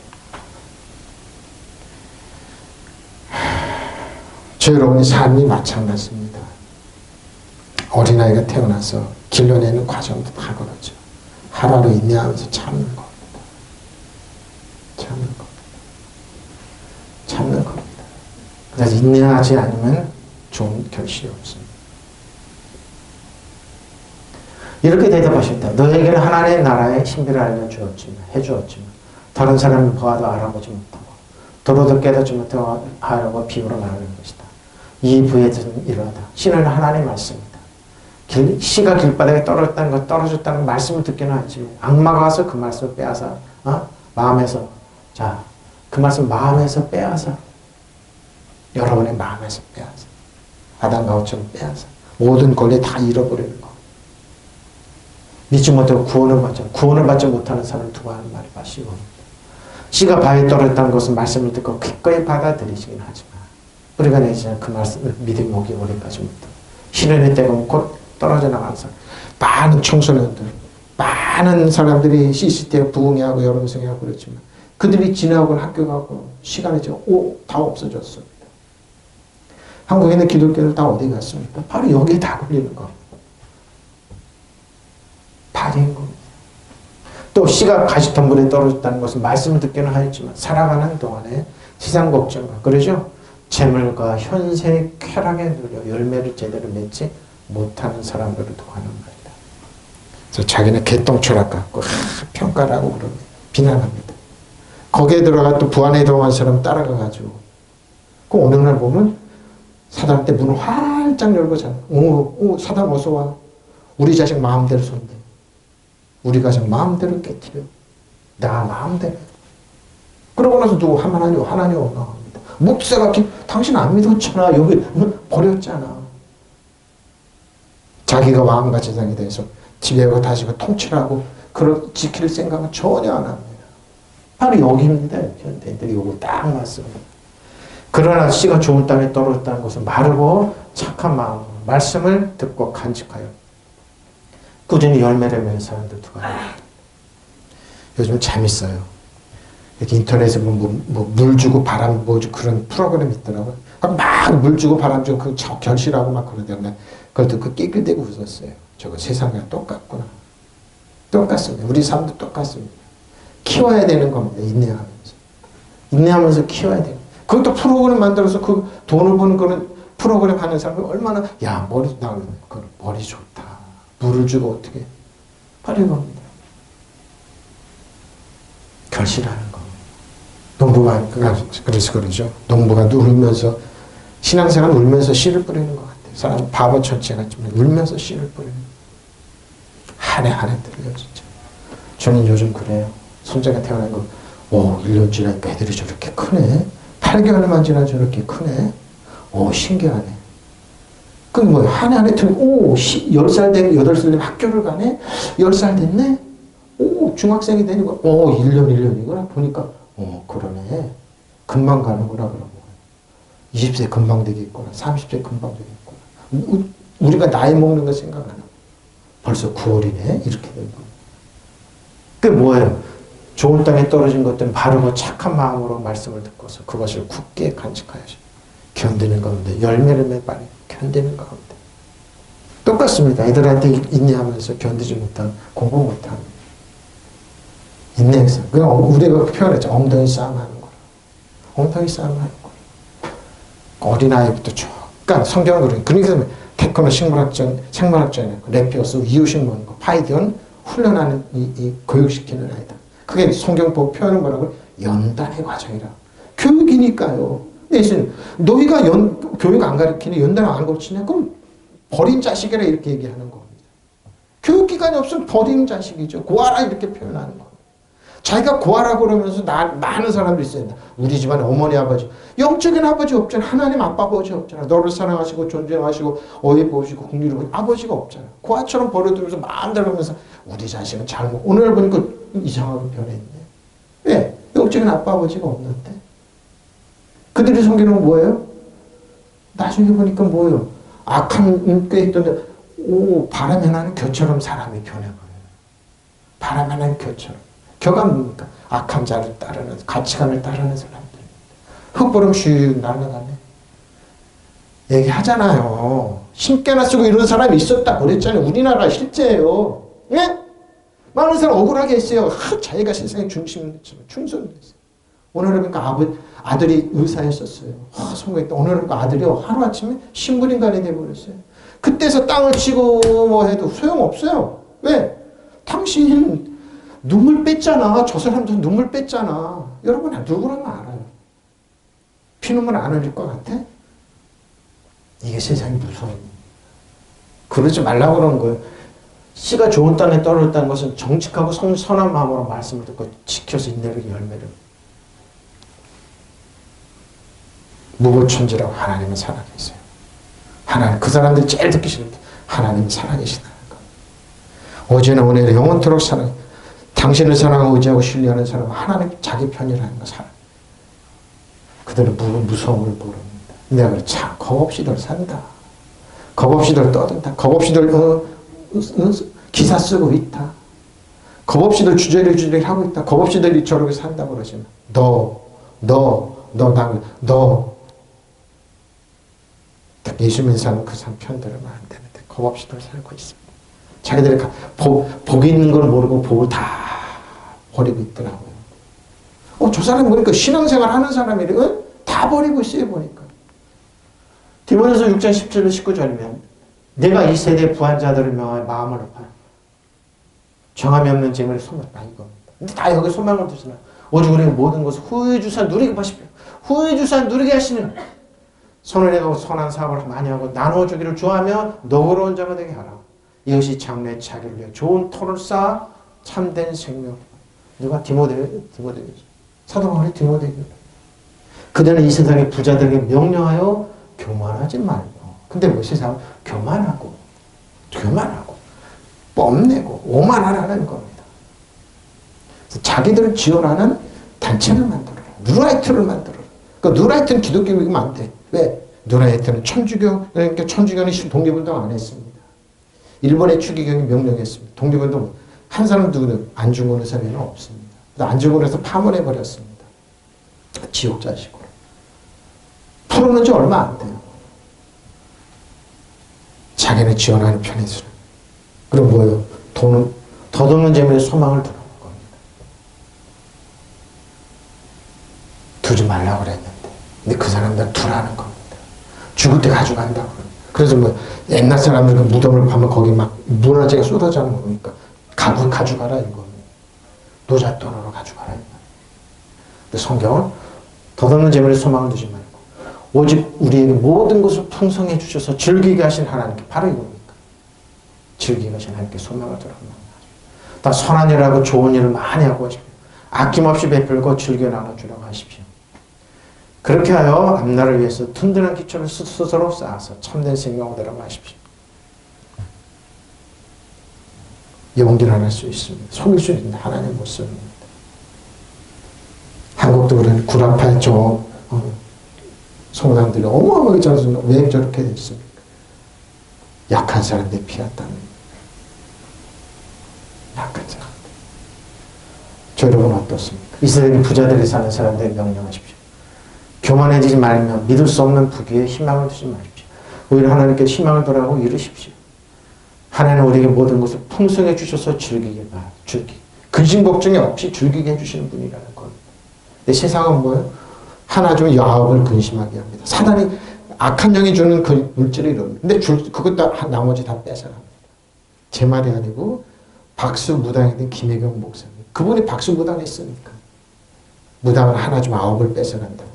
저 여러분의 삶이 마찬가지입니다. 어린아이가 태어나서 길러내는 과정도 다 그렇죠. 하루하루 인내하면서 참는 겁니다. 참는 겁니다. 그래서 인내하지 않으면 좋은 결실이 없습니다. 이렇게 대답하셨다. 너에게는 하나님의 나라의 신비를 해주었지만 다른 사람이 보아도 알아보지 못하고 들어도 깨닫지 못하고 하려고 비유로 말하는 것이다. 이 부의 뜻은 이러하다. 신은 하나님의 말씀입니다. 씨가 길바닥에 떨어졌다는 말씀을 듣기는 하지만 악마가 와서 그 말씀을 빼앗아 마음에서 그 말씀 마음에서 빼앗아 여러분의 마음에서 빼앗아 아담과 하와처럼 빼앗아 모든 권리 다 잃어버리는 거. 믿지 못하고 구원을 받지 못하는 사람을 두고 하는 말이 마시고, 씨가 바위에 떨어졌다는 것은 말씀을 듣고 기꺼이 받아들이시긴 하지만 우리가 내지는 그 말씀을 믿음이 오기 오래까지 못하고 시련의 때가 오면 곧 떨어져 나가는 사람, 많은 청소년들, 많은 사람들이 CCTV에 부흥회하고 여름성회하고 그렇지만 그들이 지나고 학교 가고 시간이 다 없어졌습니다. 한국에 있는 기독교들 다 어디 갔습니까? 바로 여기에 다 걸리는 겁니다. 발인 겁니다. 또 씨가 가시덤불에 떨어졌다는 것은 말씀을 듣기는 하였지만 살아가는 동안에 세상 걱정과 그러죠? 재물과 현세의 쾌락에 눌려 열매를 제대로 맺지 못하는 사람들을 두고 하는 말이다. 그래서 자기는 개똥 철학 갖고 평가를 하고 그러면 비난합니다. 거기에 들어가 또 부안에 동한 사람 따라가가지고 그 어느 날 보면 사당 때 문을 활짝 열고 자는 오 사당 어서 와. 우리 자식 마음대로 손대. 우리 가정 마음대로 깨뜨려. 나 마음대로. 그러고 나서 누구 하나님 원망합니다. 목사가 당신 안 믿었잖아. 여기 버렸잖아. 자기가 마음과 세상에 대해서 지배하고 다시고 통치하고 지킬 생각은 전혀 안 합니다. 바로 여기입니다. 현대인들이 요거 딱 맞습니다. 그러나 씨가 좋은 땅에 떨어졌다는 것은 마르고 착한 마음으로 말씀을 듣고 간직하여 꾸준히 열매를 맺는 사람들 두고 요즘 재밌어요. 이렇게 인터넷에 물 주고 바람 주고 그런 프로그램이 있더라고요. 막 물 주고 바람 주고 그 결실하고 막 그러던데 그걸 듣고 낄낄대고 웃었어요. 저거 세상과 똑같구나. 똑같습니다. 우리 삶도 똑같습니다. 키워야 되는 겁니다. 인내하면서 키워야 돼요. 그것도 프로그램 만들어서 그 돈을 버는 그런 프로그램 하는 사람이 얼마나 머리 좋다. 물을 주고 어떻게 빠른 겁니다. 결실하는 겁니다. 농부가 그래서 그러죠. 농부가 울면서 신앙생활은 울면서 씨를 뿌리는 것 같아요. 사람 바보 천체 같지만 울면서 씨를 뿌리는 한 해 들려요 진짜. 저는 요즘 그래요. 손자가 태어난 거 1년 지나니까 애들이 저렇게 크네. 8개월만 지나 저렇게 크네. 신기하네. 한 해 틀면, 10살 되고 8살 되면 학교를 가네? 10살 됐네? 중학생이 되니까, 1년이구나. 보니까, 그러네. 금방 가는구나, 그런 거. 20세 금방 되겠구나. 30세 금방 되겠구나. 우리가 나이 먹는 거 생각 안 하고. 벌써 9월이네? 이렇게 되는 거. 그게 뭐예요? 좋은 땅에 떨어진 것들은 바르고 착한 마음으로 말씀을 듣고서 그것을 굳게 간직하여서 견디는 가운데 열매를 맺어 견디는 가운데 똑같습니다. 애들한테 인내하면서 견디지 못한 공부 못한 인내해서 그냥 우리가 표현했죠. 엉덩이 싸움하는 거라. 엉덩이 싸움하는 거라. 어린아이부터 그러니까 성경은 그러니까 테크노 생물학전에 레피어스 이유식 먹는 거 파이디언 훈련하는 이 교육시키는 아이다. 그게 성경 보고 표현은 뭐라고? 연단의 과정이라. 교육이니까요. 예수님, 너희가 교육 안 가르치냐, 연단 안 가르치냐, 그럼 버린 자식이라 이렇게 얘기하는 겁니다. 교육기관이 없으면 버린 자식이죠. 고아라 이렇게 표현하는 겁니다. 자기가 고아라고 그러면서 많은 사람들이 있어요. 우리 집안에 어머니, 아버지. 영적인 아버지 없잖아. 하나님 아빠, 아버지 없잖아. 너를 사랑하시고 존경하시고 어이 보시고 궁리를 보시고 아버지가 없잖아. 고아처럼 버려두면서 마음대로 하면서 우리 자식은 잘못. 오늘 보니까 이상하게 변했네. 왜? 영적인 아빠, 아버지가 없는데. 그들이 섬기는 뭐예요? 나중에 보니까 뭐예요? 악한 꽤 있던데 바람에 나는 겨처럼 사람이 변해버려요. 바람에 나는 겨처럼. 겨가 뭡니까? 악한 자를 따르는 가치관을 따르는 사람들. 흙보름 슉 날아가네. 얘기하잖아요. 신께나 쓰고 이런 사람이 있었다 그랬잖아요. 우리나라 실제예요. 예? 많은 사람 억울하게 했어요. 자기가 세상의 중심처럼 충성됐어요. 오늘은 그러니까 아들이 의사였었어요. 성공했다. 오늘은 그러니까 아들이 하루아침에 신분인간이 돼버렸어요. 그때서 땅을 치고 뭐 해도 소용없어요. 왜? 당신 눈물 뺐잖아. 저 사람도 눈물 뺐잖아. 여러분 누구라면 알아요. 피눈물 안 흘릴 것 같아? 이게 세상이 무서워요. 그러지 말라고 그러는 거예요. 씨가 좋은 땅에 떨어졌다는 것은 정직하고 선한 마음으로 말씀을 듣고 지켜서 인내를 열매를 무고천지라고 하나님은 살아계세요. 하나님 그 사람들이 제일 듣기 싫은데 하나님 살아계시다는 것. 어제나 오늘 영원토록 당신을 사랑하고 의지하고 신뢰하는 사람은 하나님 자기 편이라는 거 살아. 그들은 무서움을 모릅니다. 내가 그래 참 겁없이들 산다. 겁없이들 떠든다. 겁없이들 기사 쓰고 있다. 겁없이들 주저리 하고 있다. 겁없이들 저렇게 산다고 그러지만 너 예수 믿는 사람은 그 사람 편들으면 안 되는데 겁없이들 살고 있습니다. 자기들이 복이 있는 걸 모르고 복을 다 버리고 있더라고요. 저 사람 보니까 신앙생활 하는 사람이래. 다 버리고 있어요 보니까. 디모데서 6장 17절 19절이면 내가 이 세대 부한자들을 명하여 마음을 높여 정함이 없는 재물에 소망 이겁니다. 근데 다 여기 소망을 두시나 오직 우리는 모든 것을 후히 주사 누리게 하십시오. 후히 주사 누리게 하시는 손을 내고 선한 사업을 많이 하고 나누어주기를 좋아하며 너그러운 자가 되게 하라. 이것이 장래의 자기를 위해 좋은 토를 쌓아 참된 생명. 누가? 디모데죠. 사도 바울이 디모데죠. 그들은 이 세상의 부자들에게 명령하여 교만하지 말고. 근데 뭐 세상은 교만하고 뽐내고 오만하라는 겁니다. 자기들을 지원하는 단체를 만들어라. 누라이트를 만들어라. 그 누라이트는 기독교이면 안 돼. 왜? 누라이트는 그러니까 천주교는 독립운동 안 했습니다. 일본의 추기경이 명령했습니다. 독립운동 한 사람 누구는 안중근 의사는 없습니다. 안중근 의사 파문해버렸습니다. 지옥 자식으로. 풀어놓은 지 얼마 안 돼요. 자기는 지원하는 편에서. 그럼 뭐예요? 돈은 덧없는 재물에 소망을 두는 겁니다. 두지 말라고 그랬는데. 근데 그 사람들은 두라는 겁니다. 죽을 때 가져간다고 그럽니다. 그래서 뭐 옛날 사람들 그 무덤을 가면 거기 막 문화재가 쏟아져 나오는 거니까 가져가라 이겁니다. 노잣돈으로 가져가라 이겁니다. 근데 성경은 덧없는 재물에 소망을 두지 말고 오직 우리에게 모든 것을 풍성해 주셔서 즐기게 하신 하나님께 바로 이겁니까? 즐기게 하신 하나님께 소망을 두라고 다 선한 일을 하고 좋은 일을 많이 하고 하십시오. 아낌없이 베풀고 즐겨 나눠주라고 하십시오. 그렇게 하여 앞날을 위해서 든든한 기초를 스스로 쌓아서 참된 생명을 얻으라고 하십시오. 용기를 할 수 있습니다. 속일 수 있는 하나님의 모습입니다. 한국도 그런 구라파의 성당들이 어마어마하게 잘해서 왜 저렇게 됐습니까? 약한 사람들 피했다는 약한 사람들. 저 여러분 어떻습니까? 이스라엘 부자들이 사는 사람들에게 명령하십시오. 교만해지지 말며 믿을 수 없는 부귀에 희망을 두지 마십시오. 오히려 하나님께 희망을 두라고 이르십시오. 하나님 우리에게 모든 것을 풍성해 주셔서 즐기게 근심 걱정이 없이 즐기게 해주시는 분이라는 겁니다. 근데 세상은 뭐예요? 하나 주면 야곱을 근심하게 합니다. 사단이 악한 영이 주는 그 물질을 이룹니다. 근데 그것도 나머지 다 뺏어갑니다. 제 말이 아니고 박수무당이 된 김혜경 목사님. 그분이 박수무당했으니까. 무당을 하나 주면 9을 뺏어간다고.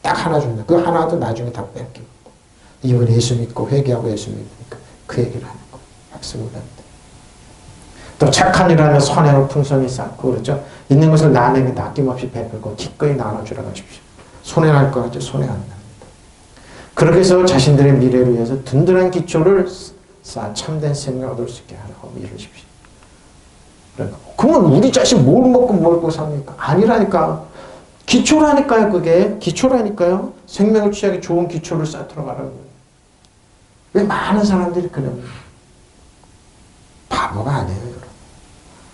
딱 하나 준다. 그 하나도 나중에 다 뺏기고. 이분 예수 믿고 회개하고 예수 믿으니까 그 얘기를 하는 거예요. 박수무당입니다. 또 착한 일을 하며 선행을 풍성히 쌓고 그렇죠. 있는 것을 남에게 아낌없이 베풀고 기꺼이 나눠주라고 하십시오. 손해날 거 같죠. 손해 안 납니다. 그렇게 해서 자신들의 미래를 위해서 든든한 기초를 쌓아 참된 생명을 얻을 수 있게 하라고 이르십시오. 그러니까 그러면 우리 자식 뭘 먹고 삽니까? 아니라니까. 기초라니까요. 그게 기초라니까요. 생명을 취하기 좋은 기초를 쌓도록 하라고. 왜 많은 사람들이 그럽니까? 바보가 아니에요. 여러분.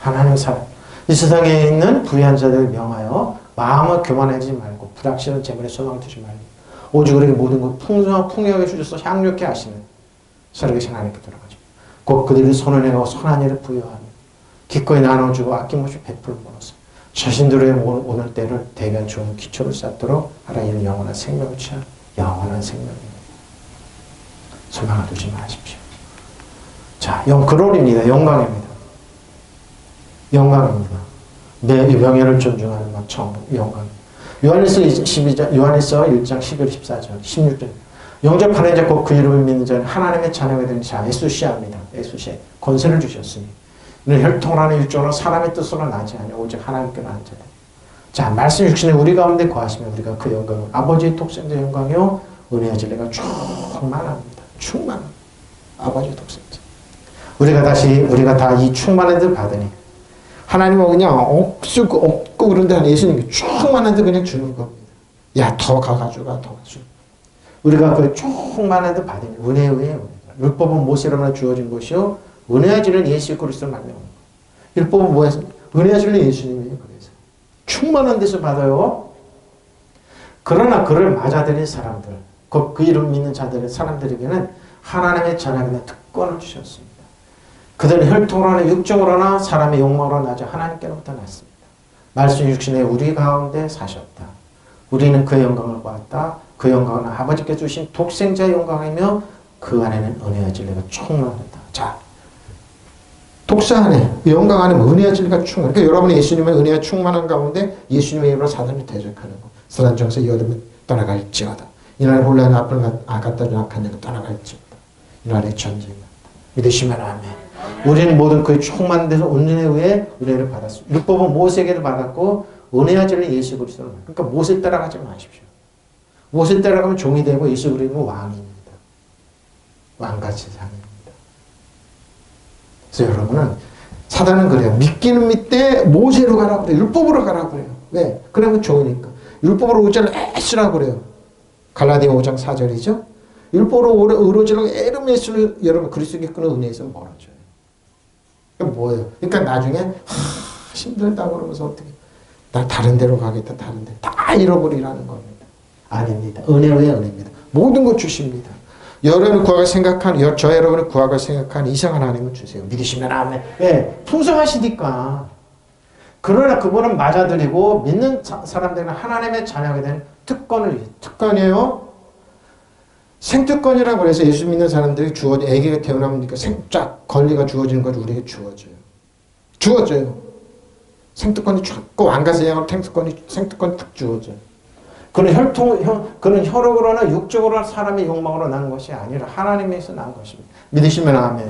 하나님 사람. 이 세상에 있는 부유한 자들을 명하여 마음을 교만하지 말고 불확실한 재물에 소망을 두지 말고 오직 우리에게 모든 것 풍요하게 주셔서 향유케 하시는 살아계신 하나님께 돌아가죠. 곧 그들이 손을 내고 선한 일을 부여하며 기꺼이 나눠주고 아낌없이 베풀므로써 자신들의 오늘 때를 대변 좋은 기초를 쌓도록 하라. 이는 영원한 생명을 취한 영원한 생명입니다. 소망을 두지 마십시오. 자, 그롤입니다. 영광입니다. 영광입니다. 내 명예를 존중하는 영광. 요한일서 1장 11, 14절, 16절. 영접하는 자 곧 그 이름을 믿는 자는 하나님의 자녀가 되는 자 에수시아입니다. 에수시아. 권세를 주셨으니 이는 혈통을 하는 육적으로 사람의 뜻으로 나지 아니하고 오직 하나님께로 하는 자다. 자, 말씀 육신에 우리 가운데 거하시면 우리가 그 영광을 아버지의 독생자 영광이요 은혜와 진리가 충만합니다. 충만합니다. 아버지 독생자. 우리가 다 이 충만한 듯 받으니 하나님은 그냥 없고 그런데 예수님이 충만한 듯 그냥 주는 겁니다. 야, 더 가져가, 더 가져가. 우리가 그 충만한 듯 받으니 은혜에 은혜가. 율법은 모세로만 주어진 것이요 은혜와 진리는 예수 그리스도를 말미암은 것. 율법은 뭐예요? 은혜와 진리는 예수님이에요. 그래서 충만한 데서 받아요. 그러나 그를 맞아들인 사람들, 그 이름 믿는 자들의 사람들에게는 하나님의 자녀의 특권을 주셨습니다. 그들은 혈통으로 하나 육정으로 하나 사람의 욕망으로 나자 하나님께로부터 났습니다. 말씀 육신에 우리 가운데 사셨다. 우리는 그의 영광을 보았다. 그 영광은 아버지께 주신 독생자의 영광이며 그 안에는 은혜와 진리가 충만하다. 자, 독사 안에, 영광 안에 은혜와 진리가 충만. 그러니까 여러분이 예수님의 은혜와 충만한 가운데 예수님의 이름으로 사단을 대적하는 거. 사단 정세 여름에 떠나갈지어다. 이날에 혼란 앞을 갖다 준 악한 영은 떠나갈지어다. 이날에 전쟁이 났다. 믿으시면 아멘. 우리는 모든 그의 충만한 데서 은혜에 의해 은혜를 받았습니다. 율법은 모세에게도 받았고 은혜와 진리 예수 그리스도를 받았습니다. 그러니까 모세 따라가지 마십시오. 모세 따라가면 종이 되고 예수 그리스도는 왕입니다. 왕같이 사입니다. 그래서 여러분은 사단은 그래요. 믿기는 믿되 모세로 가라고 그래요. 율법으로 가라고 그래요. 왜? 그러면 종이니까. 율법으로 의지를 애쓰라고 그래요. 갈라디아 5장 4절이죠. 율법으로 의로지라고 애를 애쓰는 여러분 그리스도께 끄는 은혜에서 멀어져요. 그러니까 뭐예요? 그러니까 나중에 힘들다 그러면서 어떻게 나 다른 데로 가겠다 다른 데 다 잃어버리라는 겁니다. 아닙니다. 은혜의 은혜입니다. 모든 것 주십니다. 여러분을 구하고 생각한 저 여러분을 구하고 생각한 이상한 하나님을 주세요. 믿으시면 아멘. 왜? 풍성하시니까. 그러나 그분은 맞아들이고 믿는 사람들은 하나님의 자녀가 된 특권이에요. 생특권이라고 해서 예수 믿는 사람들이 아기가 태어나면 생짝 권리가 주어지는 것이 우리에게 주어져요. 생특권이 쫙 왕가세양으로 생특권이 탁 주어져요. 그는 혈육으로나 육적으로나 사람의 욕망으로 난 것이 아니라 하나님에서 난 것입니다. 믿으시면 아멘.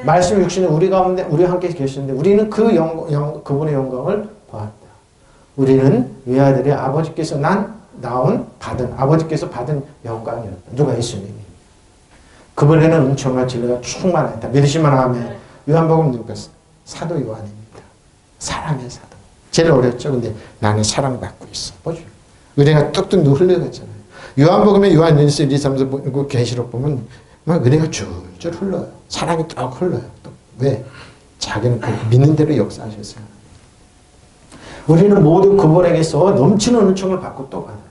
말씀 육신은 우리 가운데 우리와 함께 계시는데 우리는 그분의 영광을 보았다. 우리는 외아들이 아버지께서 아버지께서 받은 영광이었다. 누가? 예수님이. 그분에는 은총과 진리가 충만했다. 믿으시면 아멘. 요한복음 누가? 사도 요한입니다. 사랑의 사도. 제일 어렸죠. 근데 나는 사랑받고 있어. 보죠. 은혜가 뚝뚝 흘러가잖아요. 요한복음에 요한일서 1, 2, 3, 4 그 계시록 보면 막 은혜가 줄줄 흘러요. 사랑이 뚝 흘러요. 또. 왜? 자기는 믿는 대로 역사하셨어요. 우리는 모두 그분에게서 넘치는 은총을 받고 또 받았다.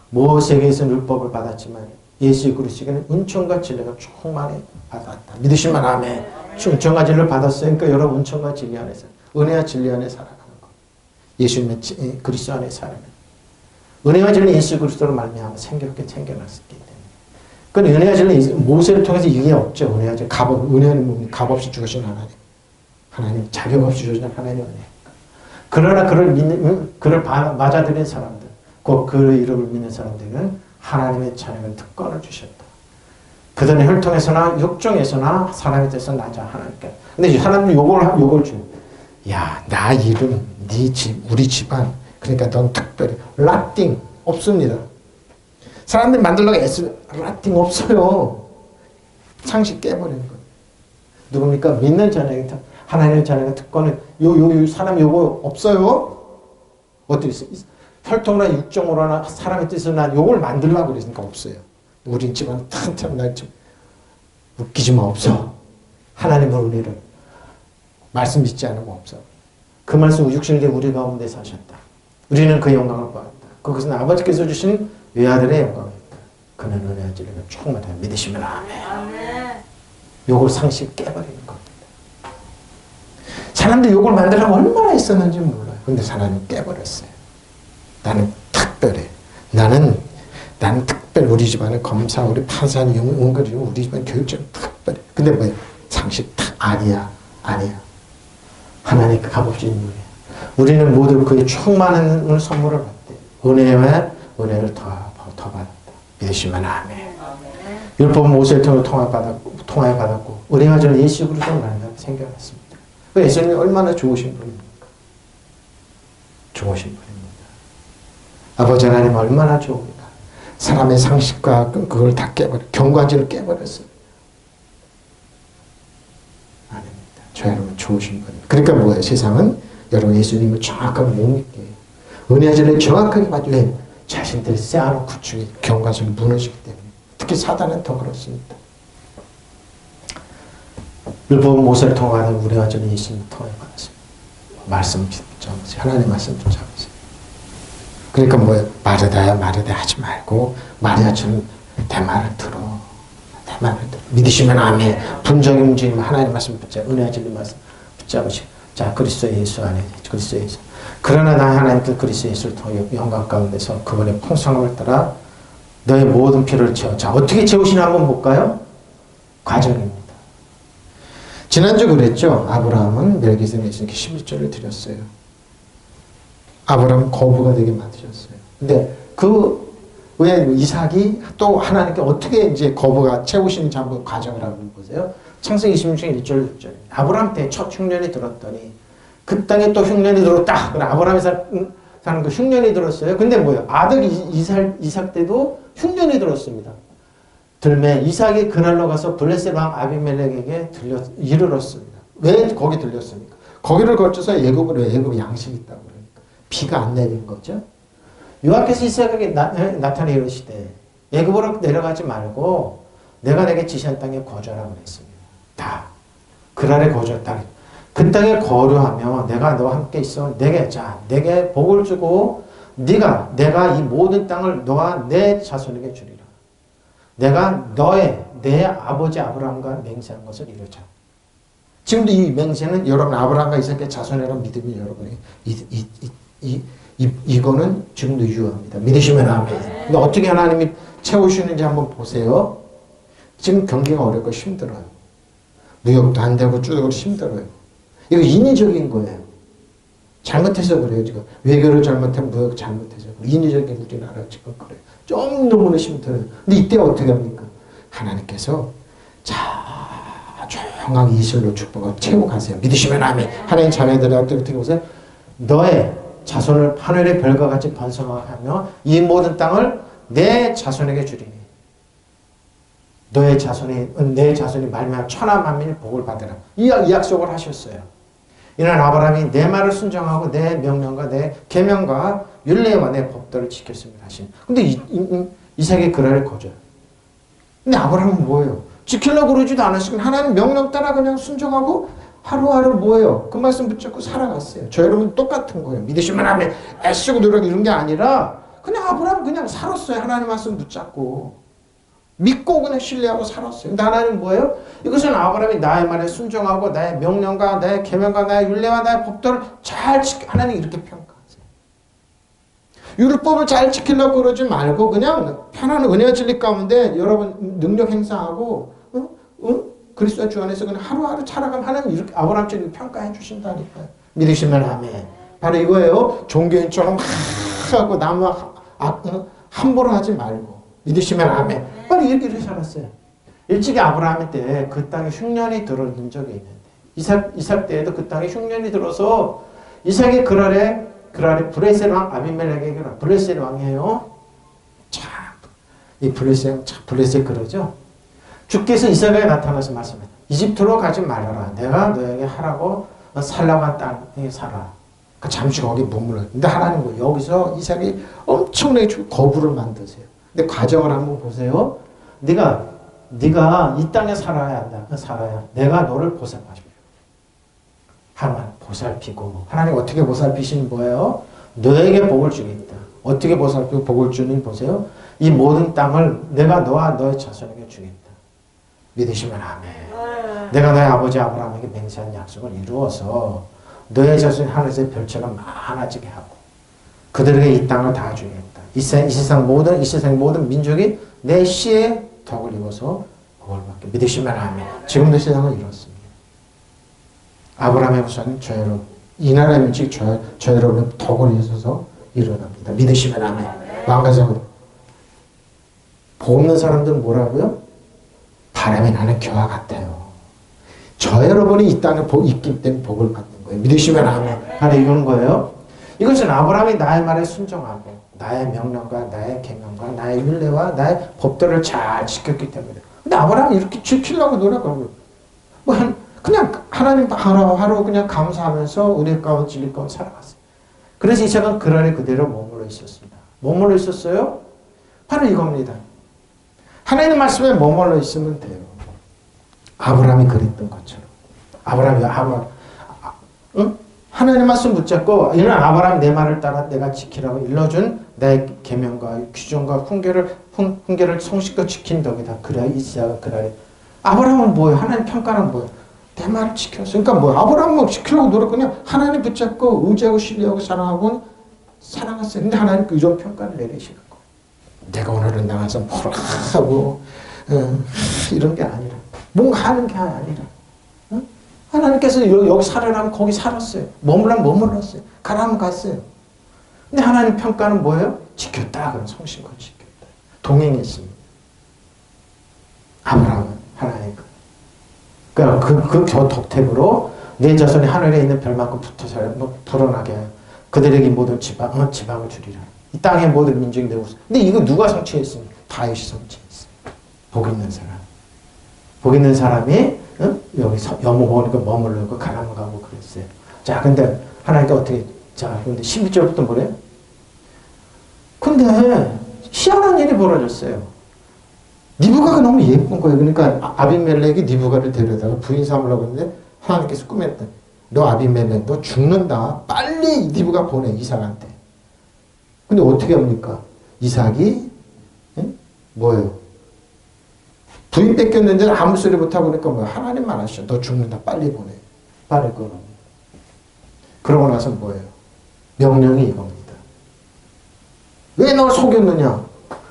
모세에게서는 율법을 받았지만 예수 그리스도에게는 은총과 진리가 충만히 받았다. 믿으시면 아멘. 은총과 진리를 받았으니까 여러분 은총과 진리 안에서 은혜와 진리 안에 살아가는 것. 예수님의 그리스도 안에 살아가는 은혜와 진리 예수 그리스도로 말미암아 생겨났기 때문에. 그 은혜와 진리 모세를 통해서 이게 없죠. 은혜와 진리 은혜는 값 없이 주신 하나님 자격 없이 주신 하나님의 은혜. 그러나 그를 맞아들인 사람들, 곧 그의 이름을 믿는 사람들은 하나님의 자녀의 특권을 주셨다. 그들은 혈통에서나 육종에서나 사람에 대해서 나자 하나님께. 근데 사람들이 요걸 줘. 야, 나 이름, 네 집, 우리 집안. 그러니까 넌 특별히. 라띵 없습니다. 사람들이 만들려고 라띵 없어요. 상식 깨버리는 거예요. 누굽니까? 믿는 자녀에게 하나님의 자녀의 특권은 사람 요거 없어요. 어떻게 있어요? 혈통이나 육종으로나 사람의 뜻으로 난 요걸 만들려고 그러니까 없어요. 우린 집안 탕탕 날 좀 웃기지만 없어. 하나님의 은혜를 말씀 믿지 않으면 없어. 그 말씀 육신이 되 우리 가운데 사셨다. 우리는 그 영광을 보았다. 그것은 아버지께서 주신 외아들의 영광이었다. 그는 은혜와 진리가 충만하다. 믿으시면 아멘. 요걸 상식 깨버리는 겁니다. 사람들이 요걸 만들려고 얼마나 있었는지 몰라요. 근데 사람은 깨버렸어요. 나는 특별해. 나는 특별. 우리 집안은 검사, 우리 판사는 연결이고 우리 집안 교육자는 특별해. 근데 뭐야? 상식 아니야. 하나님께 값없이 있는 거예요. 우리는 모두 그의 충만한 선물을 받대. 은혜와 은혜를 더 받았다. 믿으시면 아멘. 율법은 모세를 통하여 받았고 은혜와 저는 예수 그리스도로 말미암아 생겨났습니다. 예수님이 얼마나 좋으신 분입니까? 좋으신 분입니다. 아버지 하나님 얼마나 좋은가. 사람의 상식과 그걸 다 깨버려. 경관지를 깨버렸어요. 저 여러분 좋으신 겁니다. 그러니까 뭐예요? 세상은 여러분 예수님을 정확하게 못 믿게 해요. 은혜의 진리를 정확하게 받으려 자신들의 쌓아놓은 구축이 경과성이 무너지기 때문에 특히 사단은 더 그렇습니다. 율법은 모세를 통하는 우리와 저는 예수님을 통해 받았습니다. 말씀 붙잡으세요. 하나님의 말씀 붙잡으세요. 그러니까 뭐예요? 마르다야 마르다 하지 말고 마리아처럼 내 말을 들어. 내 말을 들어. 믿으시면 아멘. 분적이 움직이면 하나님의 말씀 붙잡고 은혜의 진리 말씀 붙잡으시고 자 그리스도 예수 안에 그리스도 예수. 그러나 나 하나님께 그리스도 예수를 통해 영광 가운데서 그분의 풍성함을 따라 너의 모든 필요를 채워. 자 어떻게 채우시나 한번 볼까요? 과정입니다. 지난주 그랬죠. 아브라함은 멜기세덱에게 11조를 드렸어요. 아브라함은 거부가 되게 만드셨어요. 근데 왜 이삭이 또 하나님께 어떻게 이제 거부가 채우시는지 한번 과정을 한번 보세요. 창세기 26장 1절 6절. 아브라함 때 첫 흉년이 들었더니 그 땅에 또 흉년이 들었다. 아브라함이 사는 그 흉년이 들었어요. 근데 뭐예요? 아들 이삭 때도 흉년이 들었습니다. 들매 이삭이 그날로 가서 블레셋 왕 아비멜렉에게 이르렀습니다. 왜 거기 들렸습니까? 거기를 거쳐서 애굽에 양식이 있다고 그러니까 비가 안 내린 거죠. 여호와께서 이삭에게 나타내 이르시되 애굽으로 내려가지 말고 내가 내게 지시한 땅에 거주하라고 그랬습니다. 다 그날에 거주했다. 그 땅에 거류하며 내가 너와 함께 있어 내게 복을 주고 내가 이 모든 땅을 너와 내 자손에게 주리라. 내가 내 아버지 아브라함과 맹세한 것을 이루자. 지금도 이 맹세는 여러분 아브라함과 이삭의 자손이라는 믿음이 여러분이 이거는 지금도 유효합니다. 믿으시면 아멘. 근데 어떻게 하나님이 채우시는지 한번 보세요. 지금 경기가 어렵고 힘들어요. 무역도 안 되고 쭉 힘들어요. 이거 인위적인 거예요. 잘못해서 그래요. 지금 외교를 잘못하면 무역 잘못해서 인위적인 우리나라 지금 그래요. 좀 너무나 힘들어요. 근데 이때 어떻게 합니까? 하나님께서 조용하게 이슬로 축복하고 채우고 가세요. 믿으시면 아멘. 하나님 자녀들한테 어떻게 보세요? 너의 자손을 하늘의 별과 같이 번성하며 이 모든 땅을 내 자손에게 주리니 내 자손이 말미암아 천하 만민이 복을 받으라. 이 약속을 하셨어요. 이는 아브라함이 내 말을 순종하고 내 명령과 내 계명과 율례와 내 법도를 지켰습니다 하신. 근데 이삭이 그날을 거절. 근데 아브라함은 뭐예요? 지키려고 그러지도 않았으면 하나님 명령 따라 그냥 순종하고 하루하루 뭐예요? 그 말씀 붙잡고 살아갔어요. 저 여러분 똑같은 거예요. 믿으시면 하면 애쓰고 노력 이런 게 아니라 그냥 아브라함 그냥 살았어요. 하나님 말씀 붙잡고. 믿고 그냥 신뢰하고 살았어요. 근데 하나님 뭐예요? 이것은 아브라함이 나의 말에 순종하고 나의 명령과 나의 계명과 나의 율례와 나의 법도를 잘 하나님 이렇게 평가하세요. 율법을 잘 지키려고 그러지 말고 그냥 편안한 은혜와 진리 가운데 여러분 능력 행사하고 그리스도 주 안에서 그냥 하루하루 살아가면 하나님 이렇게 아브라함처럼 평가해 주신다니까요. 믿으시면 아멘. 바로 이거예요. 종교인처럼 하고 나무 함부로 하지 말고 믿으시면 아멘. 바로 이렇게 살았어요. 일찍이 아브라함 때 그 땅에 흉년이 들어온 적이 있는데 이삭 때에도 그 땅에 흉년이 들어서 이삭이 그날에 블레셋 왕 아비멜렉에게 블레셋 왕이에요. 참 이 블레셋 그러죠. 주께서 이삭에게 나타나서 말씀합니다. 이집트로 가지 말아라. 내가 너에게 하라고 살라고 한 땅에 살아. 잠시 거기 머물러. 근데 하나님 여기서 이삭이 엄청나게 거부를 만드세요. 근데 과정을 한번 보세요. 네가 이 땅에 살아야 한다. 살아야. 내가 너를 보살펴주려. 하나님 보살피고 하나님 어떻게 보살피시는 거예요? 너에게 복을 주겠다. 어떻게 보살피고 복을 주는 보세요. 이 모든 땅을 내가 너와 너의 자손에게 주겠다. 믿으시면 아멘. 내가 너의 아버지 아브라함에게 맹세한 약속을 이루어서 너의 자손이 하늘에서 별처럼 많아지게 하고 그들에게 이 땅을 다 주겠다. 이 세상 모든 민족이 내 씨의 덕을 입어서 복을 받게. 믿으시면 아멘. 지금도 세상은 이렇습니다. 아브라함의 후손은 저 여러분, 이 나라의 민족이 저 여러분의 덕을 입어서 일어납니다. 믿으시면 아멘. 마음가짐으로 복 없는 사람들은 뭐라고요? 바람이 나는 겨와 같아요. 저 여러분이 이 땅에 있기 때문에 복을 받는 거예요. 믿으시면 아멘. 바로 이건 거예요. 이것은 아브라함이 나의 말에 순종하고 나의 명령과 나의 계명과 나의 율례와 나의 법도를 잘 지켰기 때문에. 근데 아브라함이 이렇게 지키려고 노력하고 그냥 하나님 하루하루 그냥 감사하면서 은혜 가운데 진리 가운데 살아갔어요. 그래서 이삭은 그 안에 그대로 머물러 있었습니다. 머물러 있었어요? 바로 이겁니다. 하나님 말씀에 머물러 있으면 돼요. 아브라함이 그랬던 것처럼. 응? 하나님 말씀 붙잡고 이는 아브라함 내 말을 따라 내가 지키라고 일러준 내 계명과 규정과 훈계를 성실껏 지킨 덕이다. 그래야 이삭은 그날에 아브라함은 뭐예요? 하나님 평가는 뭐예요? 내 말을 지켰어. 그러니까 뭐예요? 아브라함은 지키려고 노력하냐? 하나님 붙잡고 의지하고 신뢰하고 사랑하고 살아갔어요. 근데 하나님 이런 평가를 내리시는 거예요. 내가 오늘은 나가서 뭐라 하고 이런 게 아니라 뭔가 하는 게 아니라 하나님께서 여기 살으라면 거기 살았어요. 머물라면 머물렀어요. 가라면 갔어요. 근데 하나님 평가는 뭐예요? 지켰다. 그럼 성실껏 지켰다. 동행했습니다. 아브라함은 하나님 그러니까 그 덕택으로 내 자손이 하늘에 있는 별만큼 붙어 살아 불어나게 하여 그들에게 모든 지방을 주리라. 이 땅의 모든 민족이 내고. 근데 이거 누가 성취했습니까? 다윗이 성취했어요. 복 있는 사람. 복 있는 사람이 여기서 여모 보니까 머물르고 가라면 가고 그랬어요. 자, 근데 하나님께 어떻게 근데 12절부터 뭐래요? 근데 희한한 일이 벌어졌어요. 니브가가 너무 예쁜 거예요. 그러니까 아비멜렉이 니브가를 데려다가 부인 삼으려고 했는데 하나님께서 꾸몄다. 너 아비멜렉 너 죽는다. 빨리 니브가 보내 이삭한테. 근데 어떻게 합니까? 이삭이 뭐예요? 부인 뺏겼는데 아무 소리 못하고 그러니까 뭐 하나님만 하시죠. 너 죽는다. 빨리 보내. 빨리 끊어. 그러고 나서 뭐예요? 명령이 이겁니다. 왜 널 속였느냐?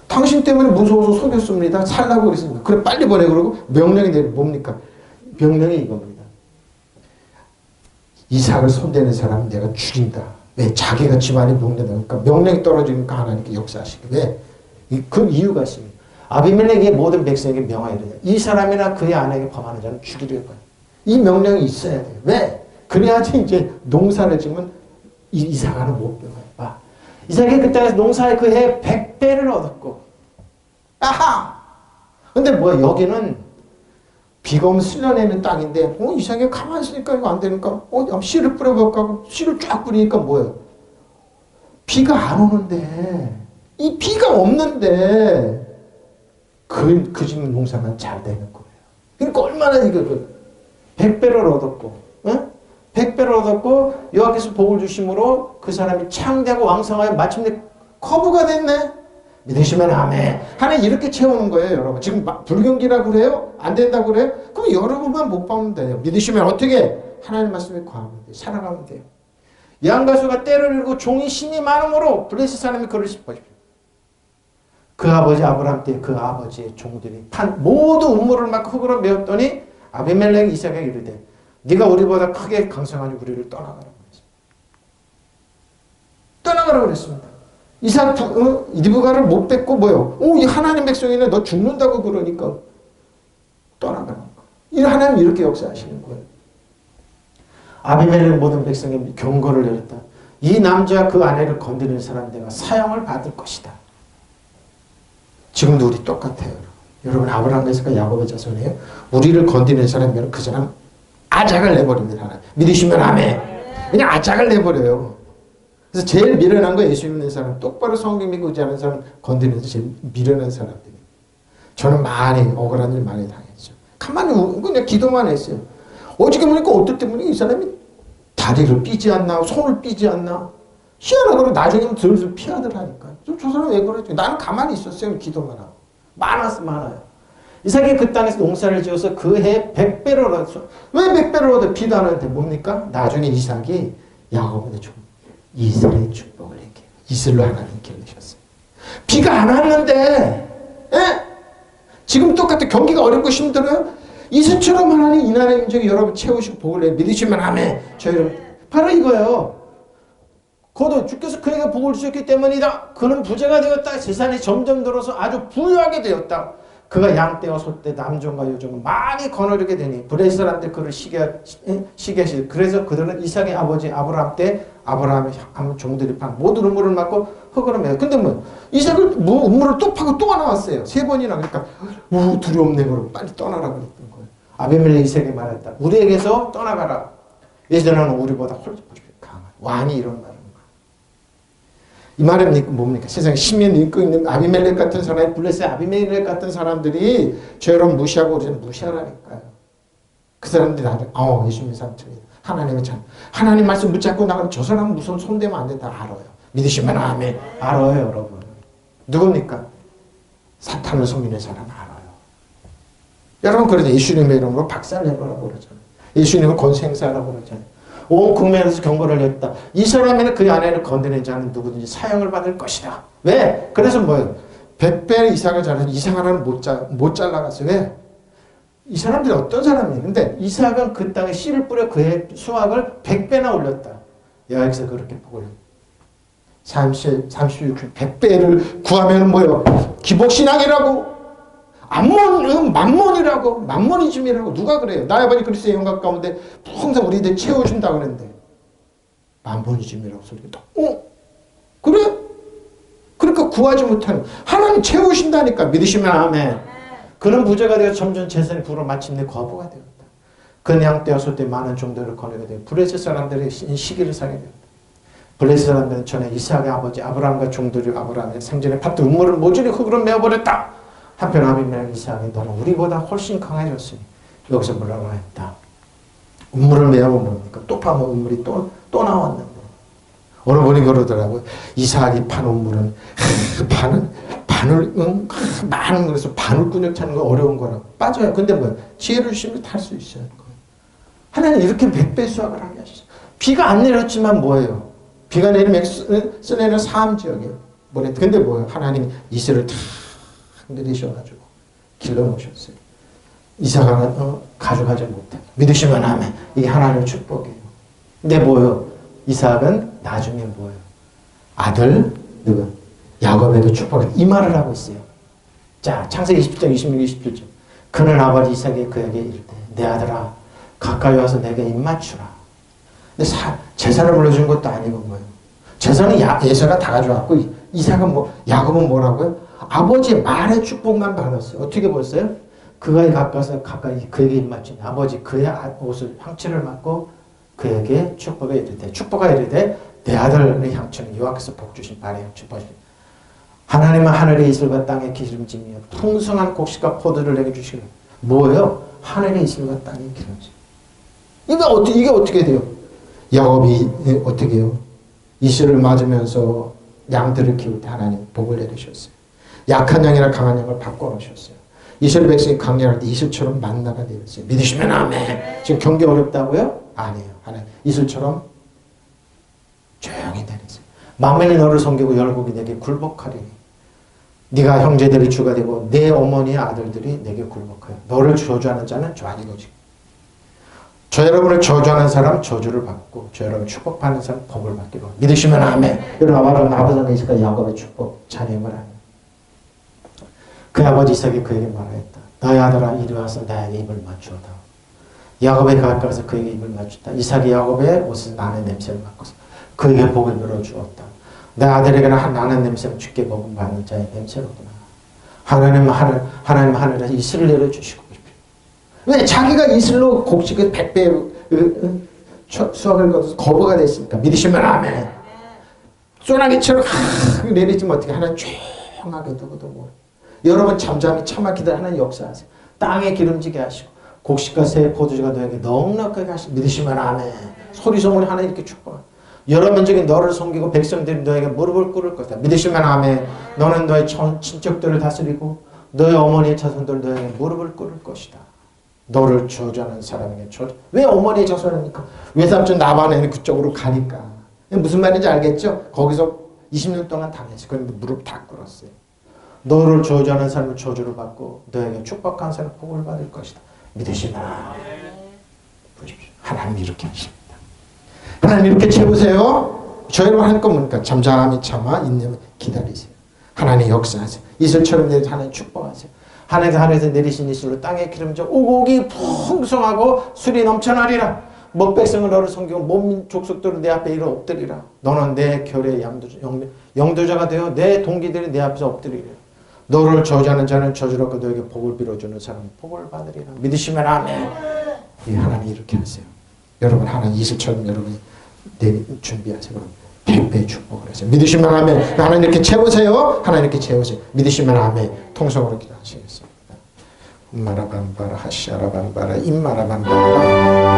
당신 때문에 무서워서 속였습니다. 살라고 그랬습니다. 그래 빨리 보내. 그러고 명령이 뭡니까? 명령이 이겁니다. 이삭을 손대는 사람은 내가 죽인다. 왜? 자기가 집안이 명령이다. 그러니까 명령이 떨어지니까 하나님께 역사하시게. 왜? 그 이유가 있습니다. 아비멜렉의 모든 백성에게 명하여 이르되 이 사람이나 그의 아내에게 범하는 자는 죽이려 거예요. 이 명령이 있어야 돼요. 왜? 그래야지 이제 농사를 지면 이삭을 못 배워요. 이삭이 그 땅에서 농사의 그 해 100배를 얻었고 아하! 근데 뭐야 여기는 비가 오면 쓸려내는 땅인데 이삭이 가만히 있으니까 이거 안 되니까 씨를 뿌려볼까 하고 씨를 쫙 뿌리니까 뭐예요? 비가 안 오는데 이 비가 없는데 그 집 농사는 잘 되는 거예요. 그러니까 얼마나 이거 100배를 얻었고, 100배를 얻었고 여호와께서 복을 주심으로 그 사람이 창대하고 왕성하여 마침내 거부가 됐네. 믿으시면 아멘. 하나님 이렇게 채우는 거예요, 여러분. 지금 불경기라고 그래요? 안 된다고 그래요? 그럼 여러분만 못 받으면 돼요. 믿으시면 어떻게? 하나님 말씀에 구하면 돼요. 살아가면 돼요. 양가수가 때를 잃고 종이 신이 많음으로 블레셋 사람이 그를 보십시오. 그 아버지 아브라함 때 그 아버지의 종들이 모두 우물을 막 흙으로 메웠더니 아비멜렉 이삭에게 이르되 네가 우리보다 크게 강성하니 우리를 떠나가라고 그랬습니다. 떠나가라고 그랬습니다. 이삭 리브가를 못 뺏고 뭐요? 이 하나님 백성이네 너 죽는다고 그러니까 떠나가는 거. 이 하나님 이렇게 역사하시는 거예요. 아비멜렉 모든 백성에 경고를 내렸다. 이 남자와 그 아내를 건드리는 사람 내가 사형을 받을 것이다. 지금도 우리 똑같아요. 여러분 아브라함 에서가 야곱의 자손이에요. 우리를 건드리는 사람이면 그 사람 아작을 내버립니다. 하나님. 믿으시면 아멘. 그냥 아작을 내버려요. 그래서 제일 미련한 거 예수 믿는 사람, 똑바로 성경 믿고 의지하는 사람 건드리면서 제일 미련한 사람들이에요. 저는 많이 억울한 일 많이 당했죠. 가만히 그냥 기도만 했어요. 어저께 보니까 어떨 때 보니까 이 사람이 다리를 삐지 않나 손을 삐지 않나 희한하고 나중에는 슬슬 피하더라니까. 저 사람 왜 그러지? 나는 가만히 있었어요. 기도만 하고. 많아요. 이삭이 그 땅에서 농사를 지어서 그 해 100배를 얻었어. 왜 100배를 얻어? 비도 안 오는데 뭡니까? 나중에 이삭이 야곱한테 좀 이슬의 축복을 얘기해요. 이슬로 하나님께 내셨어요. 비가 안 왔는데 지금 똑같아. 경기가 어렵고 힘들어요. 이슬처럼 하나님 이나라의 민족이 여러분 채우시고 복을 내 믿으시면 아멘. 저희는 바로 이거예요. 그도 주께서 그에게 복을 주셨기 때문이다. 그는 부자가 되었다. 재산이 점점 늘어서 아주 부유하게 되었다. 그가 양떼와 소떼 남종과 여종을 많이 거느리게 되니 브레스 사람들 그를 시기하시. 그래서 그들은 이삭의 아버지 아브라함 때 아브라함의 종들이 판 모든 우물을 막고 흙으로 매요. 근데 이삭을 우물을 또 파고 또 하나 왔어요. 3번이나. 그러니까 두렵네. 그러고 빨리 떠나라고 그랬던 거예요. 아비멜렉 이삭에게 말했다. 우리에게서 떠나가라. 예전에는 우리보다 훨씬 강한 왕이 이런 말을. 이 말은 뭡니까? 세상에 신명 읽고 있는 아비멜렉 같은 사람이 블레셋 아비멜렉 같은 사람들이 죄를 무시하고 우리는 무시하라니까요. 그 사람들이 나를 예수님 삼촌이다. 하나님의 참 하나님 말씀 붙잡고 나가면 저 사람은 무슨 손대면 안 된다 알아요. 믿으시면 아멘. 알아요, 여러분. 누굽니까? 사탄을 속이는 사람 알아요. 여러분 그러죠. 예수님의 이름으로 박살내버라고 그러잖아요. 예수님을 권세 행사하라고 그러잖아요. 온 국면에서 경고를 했다. 이 사람에는 그 아내를 건드린 자는 누구든지 사형을 받을 것이다. 왜? 그래서 뭐예요? 100배 이상을 잘해서 이삭 하나는 못 잘라갔어요. 왜? 이 사람들이 어떤 사람이에요? 근데 이삭은 그 땅에 씨를 뿌려 그의 수확을 100배나 올렸다. 여기서 그렇게 보고요. 36, 100배를 구하면 뭐예요? 기복신앙이라고. 만몬이라고. 만몬이즘이라고. 누가 그래요? 나의 아버지 그리스도의 영광 가운데 항상 우리들 채워준다고 그랬는데 만몬이즘이라고 소리가 그래? 그러니까 구하지 못하는 하나님 채우신다니까. 믿으시면 아멘. 그는 부자가 되어 점점 재산이 불어 마침내 과부가 되었다. 그는 양떼와 소떼 많은 종들을 거느게 되어 블레셋 사람들의 시기를 상게 되었다. 블레셋 사람들은 전에 이삭의 아버지 아브라함과 종들이 아브라함의 생전에 팠던 우물을 모조리 흙으로 메어버렸다. 한편 아비멜렉 이삭이 너는 우리보다 훨씬 강해졌으니 여기서 뭐라고 했다. 우물을 메어보면 뭡니까? 또 파면 우물이 또 나왔는 거예요. 어느 분이 그러더라고요. 이삭이 판 우물은 많은 거에서 바늘꾼을 찾는 거 어려운 거라고. 빠져요. 근데 뭐 지혜를 주시면 탈 수 있어요. 하나님 이렇게 100배 수확을 하게 하셨어요. 비가 안 내렸지만 뭐예요? 비가 내리면 쓰내는 사암 지역이에요. 근데 뭐예요? 하나님이 이슬을 다 내리셔가지고 길러놓으셨어요. 이삭 하나 가져가지 못해. 믿으시면 아멘. 이게 하나님의 축복이에요. 근데 뭐예요? 이삭은 나중에 뭐예요? 아들 누구? 야곱에게 축복을 이 말을 하고 있어요. 자, 창세기 20장 26, 27절. 그는 아버지 이삭이 그에게 이르되 내 아들아 가까이 와서 내게 입 맞추라. 근데 제사를 불러준 것도 아니고 뭐예요? 제사는 예서가 다 가져왔고 이삭은 야곱은 뭐라고요? 아버지의 말의 축복만 받았어요. 어떻게 보았어요? 그가 가까이 그에게 입 맞추니 아버지 그의 옷을 향취를 맡고 그에게 축복을 이르되 내 아들의 향취는 여호와께서 복 주신 발의 향취 보시니 하나님은 하늘의 이슬과 땅의 기름짐이여 풍성한 곡식과 포도를 내게 주시고 뭐예요? 하늘의 이슬과 땅의 기름짐. 이게 어떻게 돼요? 야곱이 어떻게 해요? 이슬을 맞으면서 양들을 키울 때 하나님 복을 내리셨어요. 약한 양이나 강한 양을 바꿔놓으셨어요. 이스라엘 백성이 강렬할 때 이슬처럼 만나가 되었어요. 믿으시면 아멘. 지금 경기 어렵다고요? 아니에요. 하나님 이슬처럼 조용히 내리세요. 만민이 너를 섬기고 열국이 내게 굴복하리니 네가 형제들의 주가 되고 내 어머니의 아들들이 내게 굴복하여 너를 저주하는 자는 아니거지. 저 여러분을 저주하는 사람 저주를 받고 저 여러분 축복받는 사람 복을 받기로. 믿으시면 아멘. 여러분 아버지는 이삭과 야곱의 축복 자녀임을 아니. 그 아버지 이삭이 그에게 말하였다. 너의 아들아 이리 와서 나에게 입을 맞추어다. 야곱에 가까이서 그에게 입을 맞췄다. 이삭이 야곱의 옷을 나는 냄새를 맡고서 그에게 복을 물어주었다. 내 아들에게는 나는 냄새를 주께 복을 받는 자의 냄새로구나. 하나님은 하늘에서 이슬을 내려주시고 왜? 자기가 이슬로 곡식을 100배 수확을 거둬서 거부가 됐으니까. 믿으시면 아멘. 소나기처럼 내리지면 어떻게 하나님 조용하게 두고도 뭐. 여러분 잠잠히 참아 기다려 하나님 역사하세요. 땅에 기름지게 하시고 곡식과 새 포도주가 너에게 넉넉하게 하시고. 믿으시면 아멘. 소리소문이 하나님 이렇게 축복하. 여러 민족이 너를 섬기고 백성들이 너에게 무릎을 꿇을 것이다. 믿으시면 아멘. 너는 너의 친척들을 다스리고 너의 어머니의 자손들 너에게 무릎을 꿇을 것이다. 너를 저주하는 사람에게 저주. 왜 어머니의 자손입니까? 외삼촌 나반에는 그쪽으로 가니까. 무슨 말인지 알겠죠? 거기서 20년 동안 당했어요. 그런데 무릎 다 꿇었어요. 너를 저주하는 사람은 저주를 받고 너에게 축복한 사람은 복을 받을 것이다. 믿으시나? 보십시오. 하나님 이렇게 하십니다. 하나님 이렇게 채우세요. 저희로 하는 건 뭡니까? 잠잠히 참아 인내면 기다리세요. 하나님 역사하세요. 이슬처럼 내려 하나님 축복하세요. 하나님께서 내리신 이슬로 땅에 기름져 오곡이 풍성하고 술이 넘쳐나리라. 백성은 너를 섬기고 몸 족속들은 내 앞에 이르러 엎드리라. 너는 내 결의 양도자가 되어 내 동기들이 내 앞에서 엎드리리라. 너를 저주하는 자는 저주로 그들에게 복을 빌어주는 사람은 복을 받으리라. 믿으시면 아멘. 예, 하나님 이렇게 하세요. 여러분 하나님 이슬처럼 여러분이 준비하세요. 100배 축복을 하세요. 믿으시면 아멘. 하나님 이렇게 채우세요. 하나님 이렇게 채우세요. 믿으시면 아멘. 통성으로 기도하시겠습니다. 마라반바라 하시아라반바라 임마라반바라